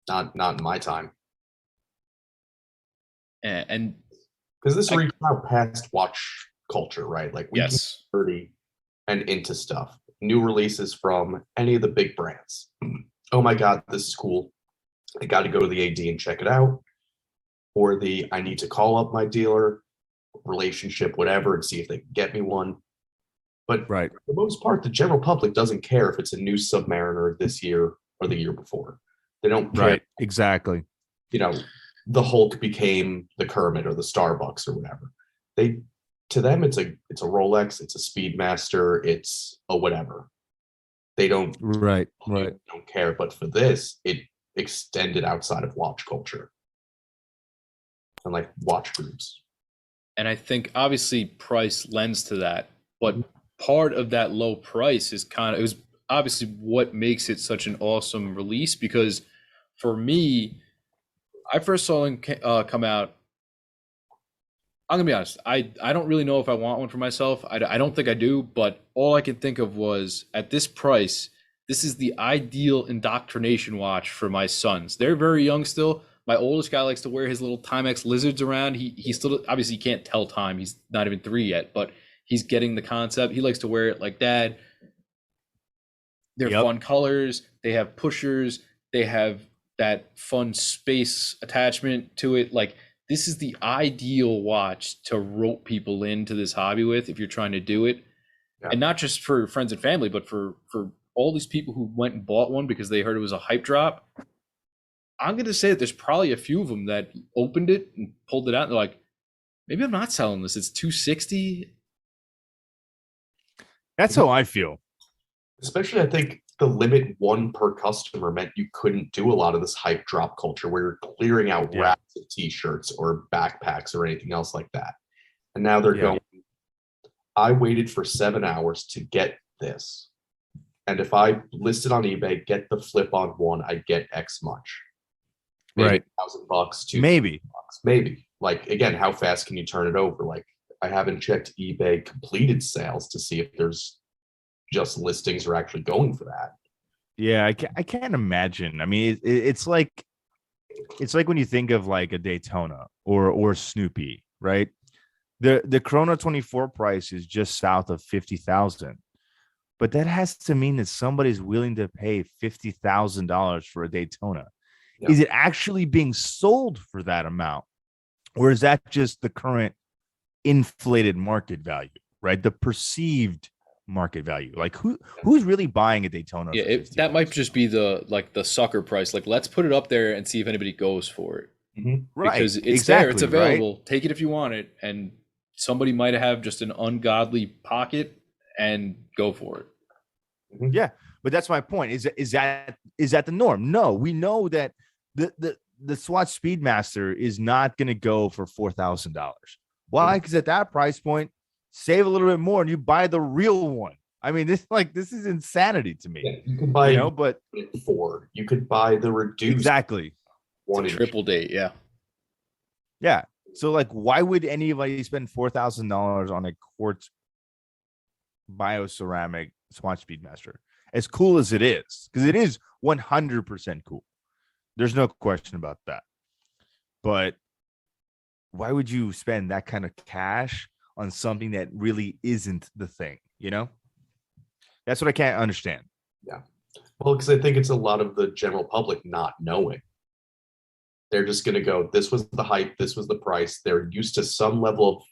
Not in my time.
And
because this reached out past watch culture, right? Like we can 30 and into stuff. New releases from any of the big brands. Oh my God, this is cool. I got to go to the AD and check it out. Or I need to call up my dealer, relationship, whatever, and see if they can get me one. But for the most part, the general public doesn't care if it's a new Submariner this year or the year before. They don't care.
Right, exactly.
The Hulk became the Kermit or the Starbucks or whatever. To them, it's a Rolex, it's a Speedmaster, it's a whatever. They don't don't care. But for this, it extended outside of watch culture and like watch groups.
And I think obviously price lends to that, but part of that low price is it was obviously what makes it such an awesome release. Because for me, I first saw him come out. I'm gonna be honest. I don't really know if I want one for myself. I don't think I do. But all I can think of was, at this price, this is the ideal indoctrination watch for my sons. They're very young still. My oldest guy likes to wear his little Timex lizards around. He still obviously can't tell time. He's not even 3 yet, but he's getting the concept. He likes to wear it like Dad. They're fun colors. They have pushers. They have that fun space attachment to it. Like, this is the ideal watch to rope people into this hobby with if you're trying to do it. Yeah. And not just for friends and family, but for all these people who went and bought one because they heard it was a hype drop. I'm going to say that there's probably a few of them that opened it and pulled it out and they're like, maybe I'm not selling this. It's $260.
That's how I feel.
Especially, I think the limit 1 per customer meant you couldn't do a lot of this hype drop culture where you're clearing out racks of t-shirts or backpacks or anything else like that. And now they're going, I waited for 7 hours to get this. And if I list it on eBay, get the flip-on one, I get X much. Maybe $1,000, $2,000. Maybe. Like, again, how fast can you turn it over? Like, I haven't checked eBay completed sales to see if there's just listings are actually going for that.
Yeah, I can't imagine. I mean, it's like when you think of like a Daytona or Snoopy, right? The Chrono 24 price is just south of 50,000, but that has to mean that somebody's willing to pay $50,000 for a Daytona. Yeah. Is it actually being sold for that amount, or is that just the current inflated market value, right? The perceived market value. Like who's really buying a Daytona?
Yeah, that might just be the sucker price. Like, let's put it up there and see if anybody goes for it.
Mm-hmm. Right,
because it's there, it's available. Right? Take it if you want it, and somebody might have just an ungodly pocket and go for it.
Mm-hmm. Yeah, but that's my point. Is that the norm? No, we know that the Swatch Speedmaster is not going to go for $4,000. Why? Because at that price point, save a little bit more and you buy the real one. I mean, this is insanity to me.
Yeah, you could buy, but you could buy the reduced.
Exactly.
1
It's a triple date, yeah.
Yeah. So like, why would anybody spend $4,000 on a quartz bioceramic Swatch Speedmaster? As cool as it is, because it is 100% cool. There's no question about that. But why would you spend that kind of cash on something that really isn't the thing? You know, that's what I can't understand.
Yeah. Well, because I think it's a lot of the general public not knowing. They're just going to go, this was the hype, this was the price. They're used to some level of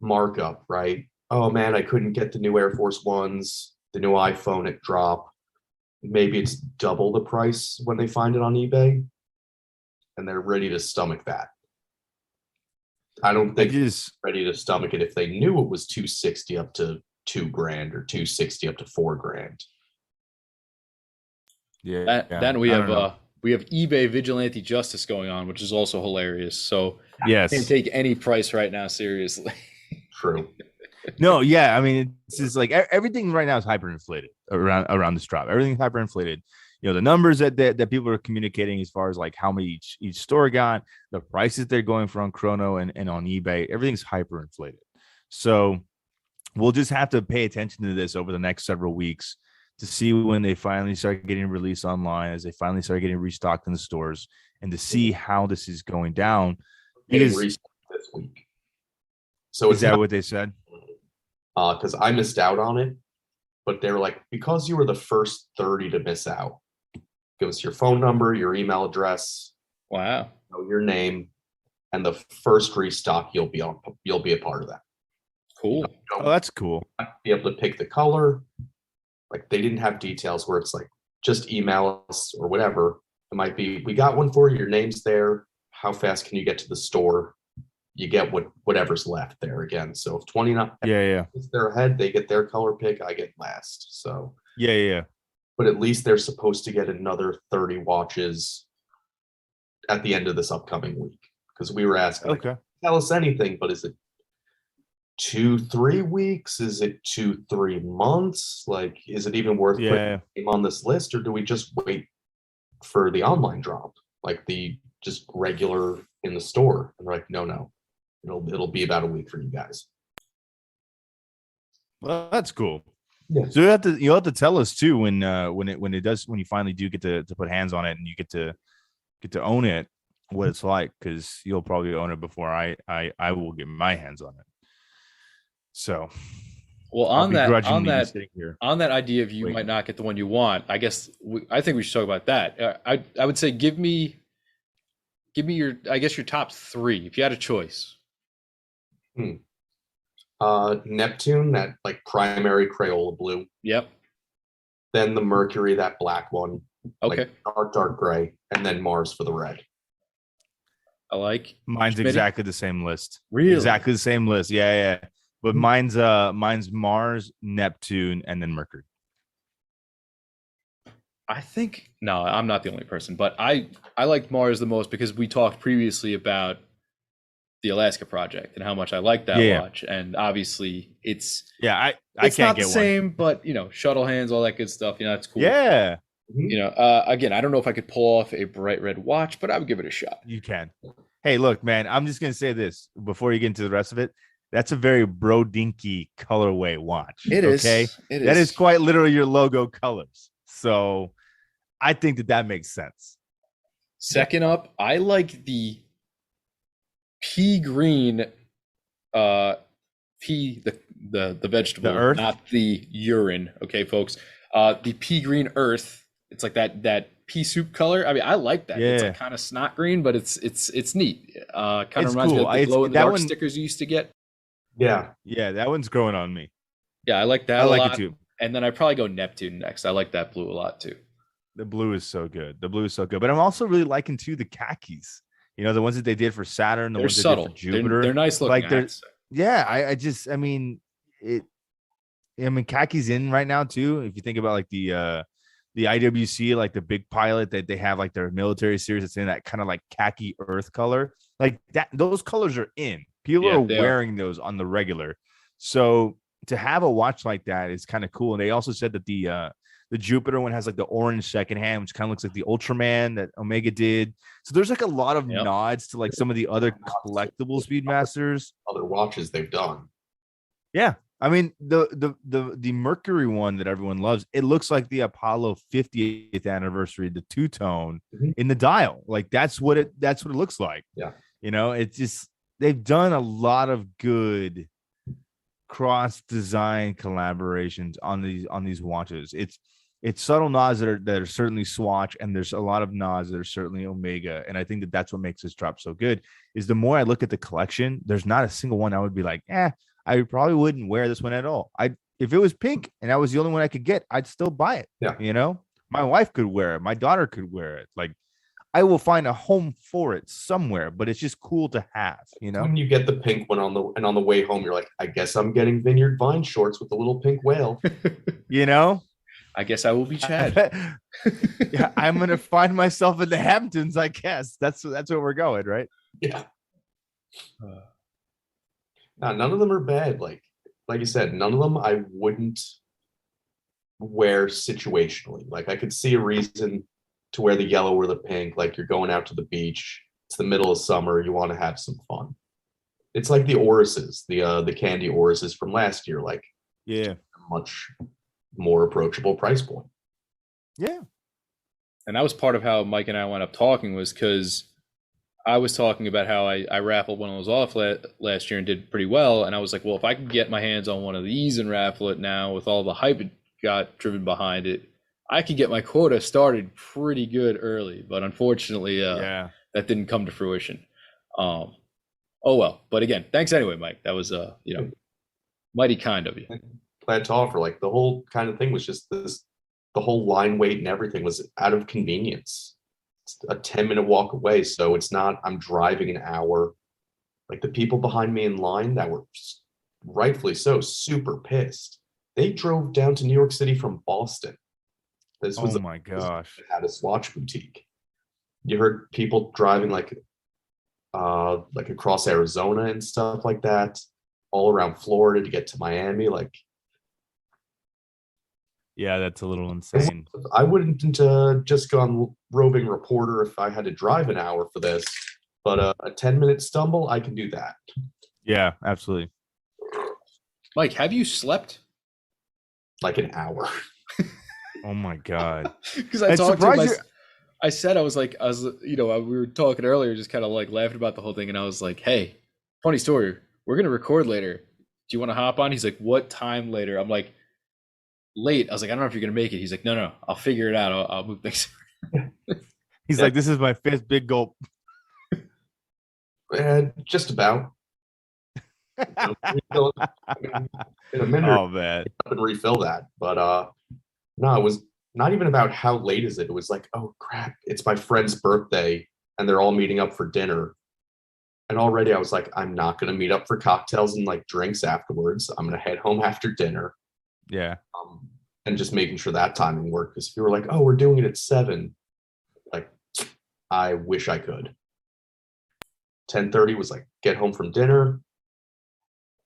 markup, right? Oh man, I couldn't get the new Air Force Ones, the new iPhone at drop. Maybe it's double the price when they find it on eBay, and they're ready to stomach that. I don't think they're ready to stomach it if they knew it was 260 up to $2,000 or 260 up to $4,000.
Yeah.
Then we have eBay vigilante justice going on, which is also hilarious. So
yes,
can't take any price right now seriously.
True.
No, yeah. I mean, it's just like everything right now is hyperinflated around this drop. Everything's hyperinflated. You know, the numbers that people are communicating as far as like how many each store got, the prices they're going for on Chrono and on eBay, everything's hyperinflated. So we'll just have to pay attention to this over the next several weeks to see when they finally start getting released online, as they finally start getting restocked in the stores, and to see how this is going down.
Getting restocked this week. So
is that what they said?
Because I missed out on it, but they were like, because you were the first 30 to miss out, give us your phone number, your email address,
wow,
your name, and the first restock you'll be a part of that.
Cool.
Oh, that's cool.
Be able to pick the color. Like they didn't have details where it's like just email us or whatever. It might be, we got one for you, your name's there. How fast can you get to the store? You get whatever's left there again. So if 29 is their ahead, they get their color pick, I get last. So
yeah.
But at least they're supposed to get another 30 watches at the end of this upcoming week. Because we were asking,
okay,
tell us anything, but is it 2-3 weeks? Is it 2-3 months? Like, is it even worth putting him on this list, or do we just wait for the online drop, like the just regular in the store? And they're like, no, it'll be about a week for you guys.
Well, that's cool.
Yeah.
So you'll have to tell us too when you finally do get to put hands on it and you get to own it, what it's like, because you'll probably own it before I will get my hands on it. So,
well, on that idea of you might not get the one you want, I guess I think we should talk about that. I would say give me your top 3 if you had a choice.
Neptune, that like primary Crayola blue.
Yep.
Then the Mercury, that black one.
Okay.
Like dark gray, and then Mars for the red.
I like.
Mine's exactly the same list.
Really?
Exactly the same list. Yeah. But mine's Mars, Neptune, and then Mercury.
I think I'm not the only person, but I liked Mars the most because we talked previously about the Alaska project and how much I like that watch, and obviously it's
I
it's
can't
not
get
the same, but shuttle hands, all that good stuff. That's cool.
Yeah.
Again, I don't know if I could pull off a bright red watch, but I would give it a shot.
You can. Hey, look, man, I'm just gonna say this before you get into the rest of it. That's a very brodinky colorway watch.
It is.
Okay, that is quite literally your logo colors. So I think that makes sense.
Second up, I like the pea green, the vegetable,
the earth?
not the urine. Okay, folks. The pea green earth. It's like that pea soup color. I mean, I like that.
Yeah.
It's like kind of snot green, but it's neat. Kind of reminds me of the glow in the dark stickers you used to get.
Yeah,
that one's growing on me.
Yeah, I like that.
I like it too.
And then I probably go Neptune next. I like that blue a lot too.
The blue is so good. But I'm also really liking too the khakis. The ones that they did for Saturn, the
they're
ones
subtle.
They did for Jupiter.
They're nice looking.
Khakis in right now too. If you think about like the IWC, like the big pilot that they have, like their military series, that's in that kind of like khaki earth color, like that. Those colors are in. People are wearing those on the regular. So to have a watch like that is kind of cool. And they also said that the The Jupiter one has like the orange second hand, which kind of looks like the Ultraman that Omega did. So there's like a lot of nods to like some of the other collectible Speedmasters,
other watches they've done.
Yeah, I mean the Mercury one that everyone loves. It looks like the Apollo 50th anniversary, the two-tone in the dial. Like that's what it looks like.
Yeah,
it's just they've done a lot of good cross design collaborations on these watches. It's subtle nods that are certainly Swatch, and there's a lot of nods that are certainly Omega. And I think that that's what makes this drop so good. Is the more I look at the collection, there's not a single one I would be like, I probably wouldn't wear this one at all. If it was pink and that was the only one I could get, I'd still buy it.
Yeah,
my wife could wear it, my daughter could wear it. Like, I will find a home for it somewhere, but it's just cool to have,
When you get the pink one on the way home, you're like, I guess I'm getting Vineyard Vine shorts with the little pink whale.
I guess I will be Chad.
Yeah, I'm gonna find myself in the Hamptons. I guess that's where we're going, right?
Yeah. None of them are bad. Like you said, none of them I wouldn't wear situationally. Like I could see a reason to wear the yellow or the pink. Like you're going out to the beach. It's the middle of summer. You want to have some fun. It's like the Orises, the candy Orises from last year. Like, much more approachable price point.
Yeah.
And that was part of how Mike and I wound up talking, was because I was talking about how I raffled one of those off last year and did pretty well. And I was like, well, if I can get my hands on one of these and raffle it now with all the hype it got driven behind it, I could get my quota started pretty good early. But unfortunately, that didn't come to fruition. Oh, well. But again, thanks anyway, Mike. That was, mighty kind of you.
Glad to offer. Like the whole kind of thing was just this, the whole line weight and everything was out of convenience. It's a 10-minute walk away. So it's not, I'm driving an hour. Like the people behind me in line that were rightfully so super pissed. They drove down to New York City from Boston. This was
my gosh.
Had a Swatch boutique. You heard people driving like across Arizona and stuff like that, all around Florida to get to Miami. Like,
yeah, that's a little insane.
I wouldn't just go on roving reporter if I had to drive an hour for this, but a 10-minute stumble, I can do that.
Yeah, absolutely.
Mike, have you slept?
Like an hour.
Oh my God.
Because I talked to him, I said, we were talking earlier, just kind of like laughing about the whole thing. And I was like, hey, funny story. We're going to record later. Do you want to hop on? He's like, what time later? I'm like, late. I was like, I don't know if you're going to make it. He's like, no, I'll figure it out. I'll move things.
He's like, this is my fifth big gulp.
Just about. In a minute,
man.
And refill that. But no, it was not even about how late is it. It was like, oh crap, it's my friend's birthday and they're all meeting up for dinner. And already I was like, I'm not going to meet up for cocktails and like drinks afterwards. I'm going to head home after dinner.
Yeah.
And just making sure that timing worked. Because if you were like, oh, we're doing it at 7, like, I wish I could. 10:30 was like, get home from dinner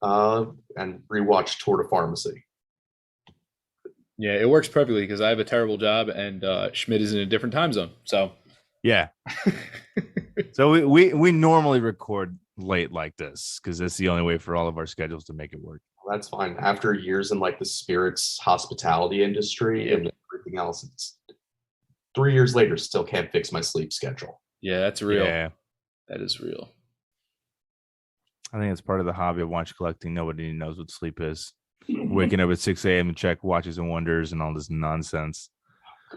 and rewatch Tour de Pharmacy.
Yeah, it works perfectly because I have a terrible job and Schmidt is in a different time zone. So
yeah. So we normally record late like this because that's the only way for all of our schedules to make it work.
Well, that's fine. After years in like the spirits hospitality industry and everything else, it's 3 years later, still can't fix my sleep schedule.
Yeah, that's real.
Yeah.
That is real.
I think it's part of the hobby of watch collecting. Nobody knows what sleep is. Waking up at 6 a.m. to check Watches and Wonders and all this nonsense,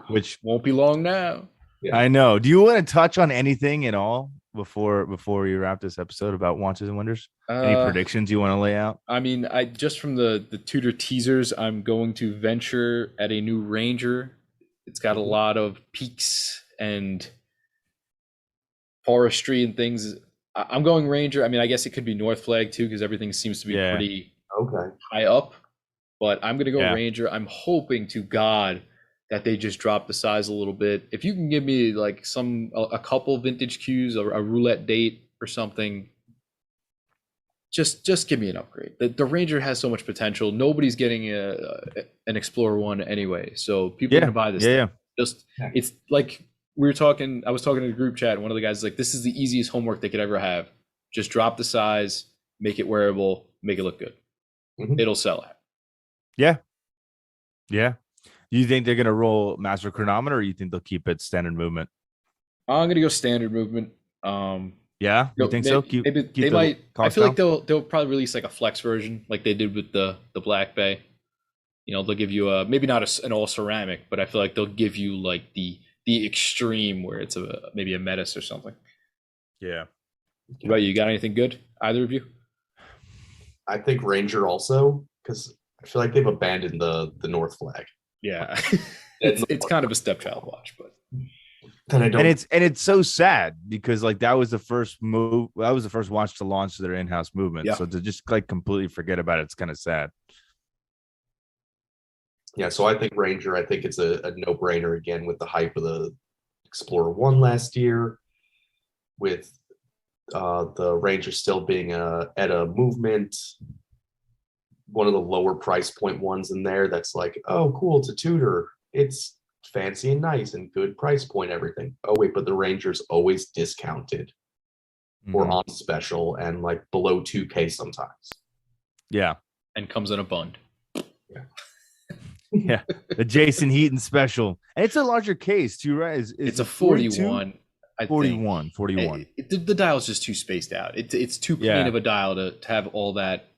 which
won't be long now.
Yeah. I know. Do you want to touch on anything at all before we wrap this episode about Watches and Wonders? Any predictions you want to lay out?
I mean, I just from the Tudor teasers, I'm going to venture at a new Ranger. It's got a lot of peaks and forestry and things. I'm going Ranger. I mean, I guess it could be North Flag too, because everything seems to be pretty high up. But I'm going to go Ranger. I'm hoping to God that they just drop the size a little bit. If you can give me like a couple vintage cues or a roulette date or something, just give me an upgrade. The Ranger has so much potential. Nobody's getting an Explorer 1 anyway, so people are gonna buy this thing.
Yeah.
Just it's like we were talking. I was talking in the group chat, and one of the guys is like, "This is the easiest homework they could ever have. Just drop the size, make it wearable, make it look good. It'll sell out."
Yeah. Do you think they're gonna roll master chronometer, or you think they'll keep it standard movement?
I'm gonna go standard movement.
Yeah, you think so?
Maybe they might. I feel like they'll probably release like a flex version, like they did with the Black Bay. They'll give you a maybe not an all ceramic, but I feel like they'll give you like the extreme where it's maybe a Metis or something.
Yeah.
What about you? Got anything good? Either of you?
I think Ranger also, because I feel like they've abandoned the North flag.
Yeah, it's kind of a stepchild watch, but
then I don't.
And it's so sad because like that was the first move. That was the first watch to launch their in-house movement.
Yeah.
So to just like completely forget about it's kind of sad.
Yeah, so I think Ranger. I think it's a no-brainer again with the hype of the Explorer 1 last year, with the Ranger still being at a movement, one of the lower price point ones in there that's like, oh, cool, it's a Tudor. It's fancy and nice and good price point, everything. Oh, wait, but the Ranger's always discounted or on special and like below 2K sometimes.
Yeah.
And comes in a bund.
Yeah. The Jason Heaton special. And it's a larger case too, right?
It's a 41.
41.
The dial's just too spaced out. It's too clean of a dial to have all that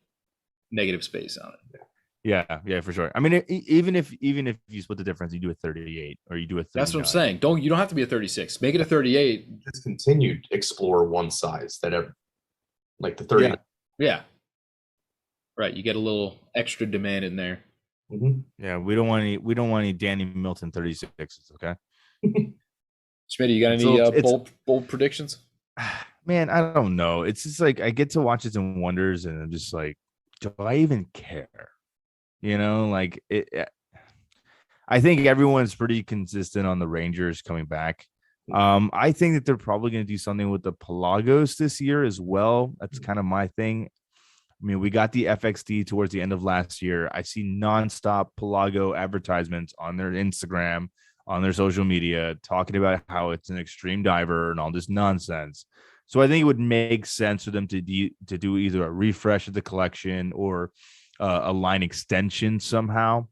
negative space on it.
Yeah, for sure. I mean, even if you split the difference, you do a 38 or you do a 39.
That's what I'm saying. You don't have to be a 36. Make it a 38.
Discontinued Explorer 1 size like the 30.
Yeah. Right. You get a little extra demand in there.
Yeah, we don't want any Danny Milton 36s. Okay.
Schmitty, you got any bold predictions?
Man, I don't know. It's just like I get to watch it and wonders, and I'm just like, do I even care? Like it. I think everyone's pretty consistent on the Rangers coming back. I think that they're probably going to do something with the Pelagos this year as well. That's kind of my thing. I mean, we got the FXD towards the end of last year. I see nonstop Pelago advertisements on their Instagram, on their social media, talking about how it's an extreme diver and all this nonsense. So I think it would make sense for them to do either a refresh of the collection or a line extension somehow.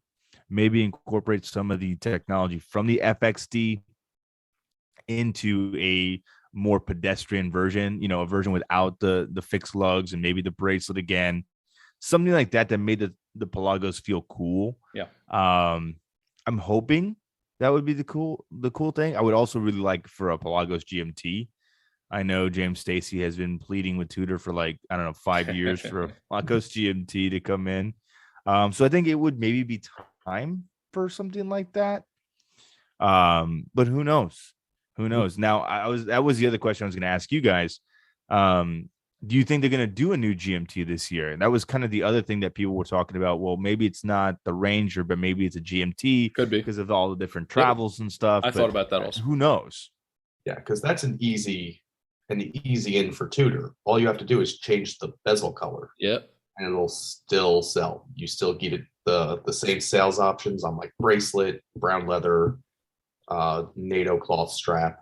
Maybe incorporate some of the technology from the FXD into a more pedestrian version, a version without the fixed lugs and maybe the bracelet again, something like that made the Pelagos feel cool.
Yeah.
I'm hoping that would be the cool thing. I would also really like for a Pelagos GMT. I know James Stacy has been pleading with Tudor for 5 years for a Pelagos GMT to come in. So I think it would maybe be time for something like that. But who knows? Now, that was the other question I was going to ask you guys. Do you think they're going to do a new GMT this year? And that was kind of the other thing that people were talking about. Well, maybe it's not the Ranger, but maybe it's a GMT.
Could be
because of all the different travels and stuff.
I thought about that also.
Who knows?
Yeah, because that's an easy in for Tudor. All you have to do is change the bezel color.
Yep.
And it'll still sell. You still get it the same sales options on like bracelet, brown leather, NATO cloth strap.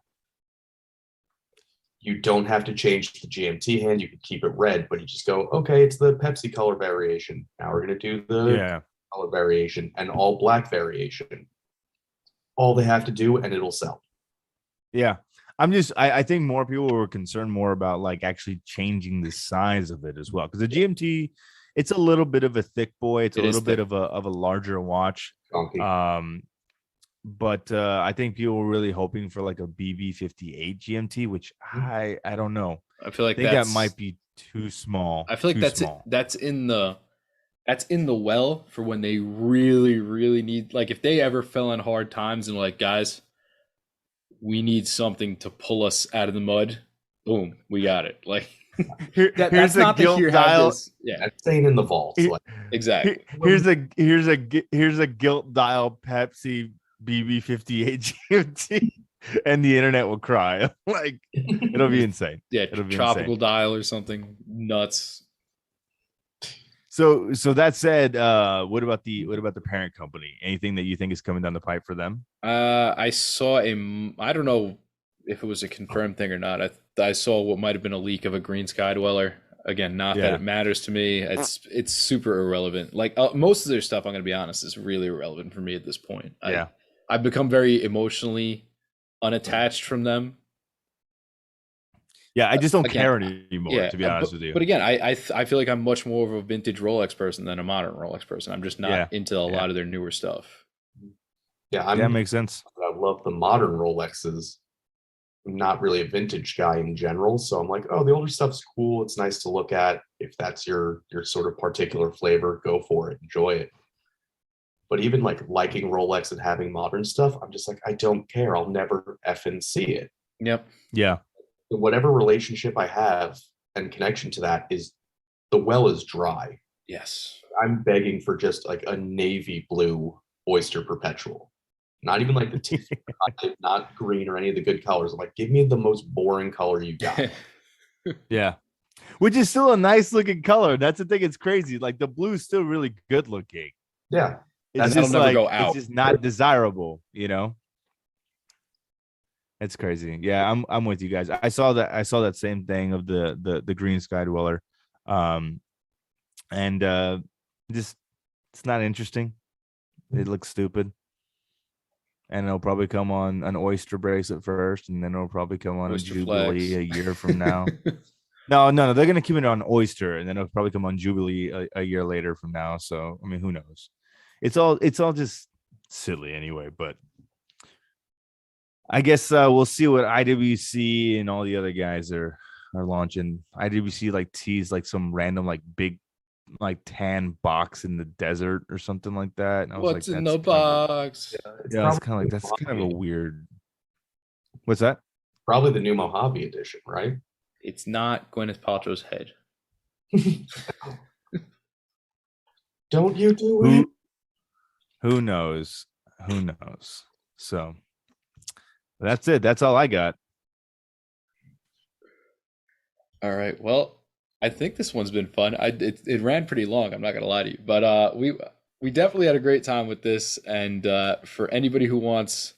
You don't have to change the GMT hand. You can keep it red, but you just go, okay, it's the Pepsi color variation. Now we're going to do the color variation and all black variation. All they have to do, and it'll sell.
Yeah. I think more people were concerned more about like actually changing the size of it as well. Because the GMT, it's a little bit of a thick boy. It's a little bit of a larger watch. But I think people were really hoping for like a BB58 GMT, which I don't know.
I feel like
that might be too small.
I feel like that's in the well for when they really, really need, like if they ever fell in hard times and like, guys, we need something to pull us out of the mud. Boom, we got it. Like
here's a gilt dial.
Yeah, that's staying in the vault.
Exactly.
Here's a gilt dial Pepsi BB58 GMT, and the internet will cry. Like it'll be insane.
Yeah, it'll be tropical insane. Dial or something nuts.
So that said, what about the parent company? Anything that you think is coming down the pipe for them?
I saw I don't know if it was a confirmed thing or not. I saw what might have been a leak of a green sky dweller. Again, not that it matters to me. It's super irrelevant. Like most of their stuff, I'm going to be honest, is really irrelevant for me at this point.
Yeah.
I've become very emotionally unattached from them.
Yeah, I just don't care anymore, to be honest with you.
But again, I feel like I'm much more of a vintage Rolex person than a modern Rolex person. I'm just not into a lot of their newer stuff.
Yeah,
that makes sense.
I love the modern Rolexes. I'm not really a vintage guy in general, so I'm like, oh, the older stuff's cool. It's nice to look at. If that's your sort of particular flavor, go for it, enjoy it. But even like liking Rolex and having modern stuff, I'm just like, I don't care. I'll never effing see it.
Yep.
Yeah.
Whatever relationship I have and connection to that is the well is dry.
Yes.
I'm begging for just like a navy blue Oyster Perpetual. Not even like the teeth, not green or any of the good colors. I'm like, give me the most boring color you got.
Yeah. Which is still a nice looking color. That's the thing. It's crazy. Like the blue is still really good looking.
Yeah.
It's just like, it's just not desirable, you know? It's crazy. Yeah, I'm with you guys. I saw that same thing of the green sky dweller. And just it's not interesting. It looks stupid. And it'll probably come on an oyster bracelet first, and then it'll probably come on oyster a Jubilee flex. A year from now. No, they're gonna keep it on oyster, and then it'll probably come on Jubilee a year later from now. So I mean, who knows? It's all just silly anyway. But I guess we'll see what IWC and all the other guys are launching. IWC like teased like some random like big like tan box in the desert or something like that. And I was
What's in the box?
It's kind of like that's kind of a weird. What's that?
Probably the new Mojave edition, right?
It's not Gwyneth Paltrow's head.
Don't you do it?
Who knows? Who knows? So that's it. That's all I got.
All right. Well, I think this one's been fun. It ran pretty long. I'm not gonna lie to you, but we definitely had a great time with this. And for anybody who wants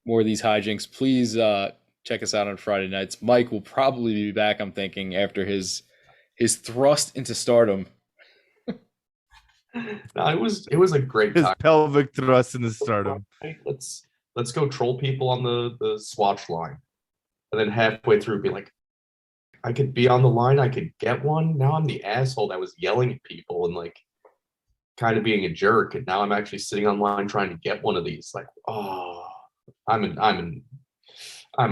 more of these hijinks, please check us out on Friday nights. Mike will probably be back, I'm thinking, after his thrust into stardom.
No, it was a great time.
His pelvic thrust into stardom.
Let's go troll people on the Swatch line, and then halfway through be like, I could be on the line, I could get one. Now I'm the asshole that was yelling at people and like kind of being a jerk, and now I'm actually sitting online trying to get one of these. Like, oh, I'm an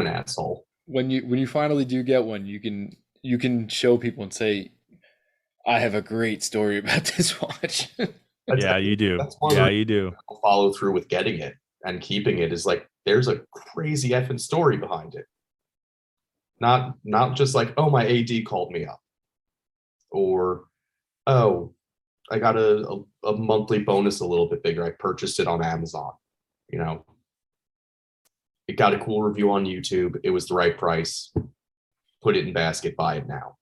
asshole.
When you finally do get one, you can show people and say, I have a great story about this watch.
Yeah, you do. Yeah, you do.
I'll follow through with getting it and keeping it is like there's a crazy effing story behind it. Not just like, oh, my AD called me up, or oh, I got a monthly bonus a little bit bigger. I purchased it on Amazon. You know, it got a cool review on YouTube. It was the right price. Put it in basket. Buy it now.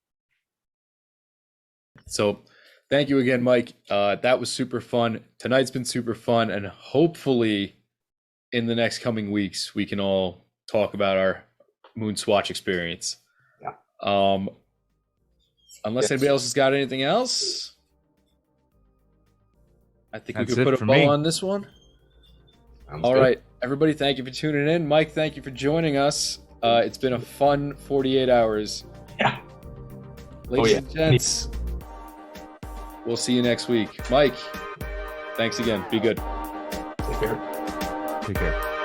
So thank you again, Mike. That was super fun. Tonight's been super fun. And hopefully in the next coming weeks, we can all talk about our MoonSwatch experience.
Yeah.
Unless anybody else has got anything else, I think
That's
we could put a bow
me
on this one.
Sounds
all
good.
right, everybody, thank you for tuning in. Mike, thank you for joining us. It's been a fun 48 hours.
Yeah.
Ladies and gents, we'll see you next week. Mike, thanks again. Be good.
Take care.
Take care.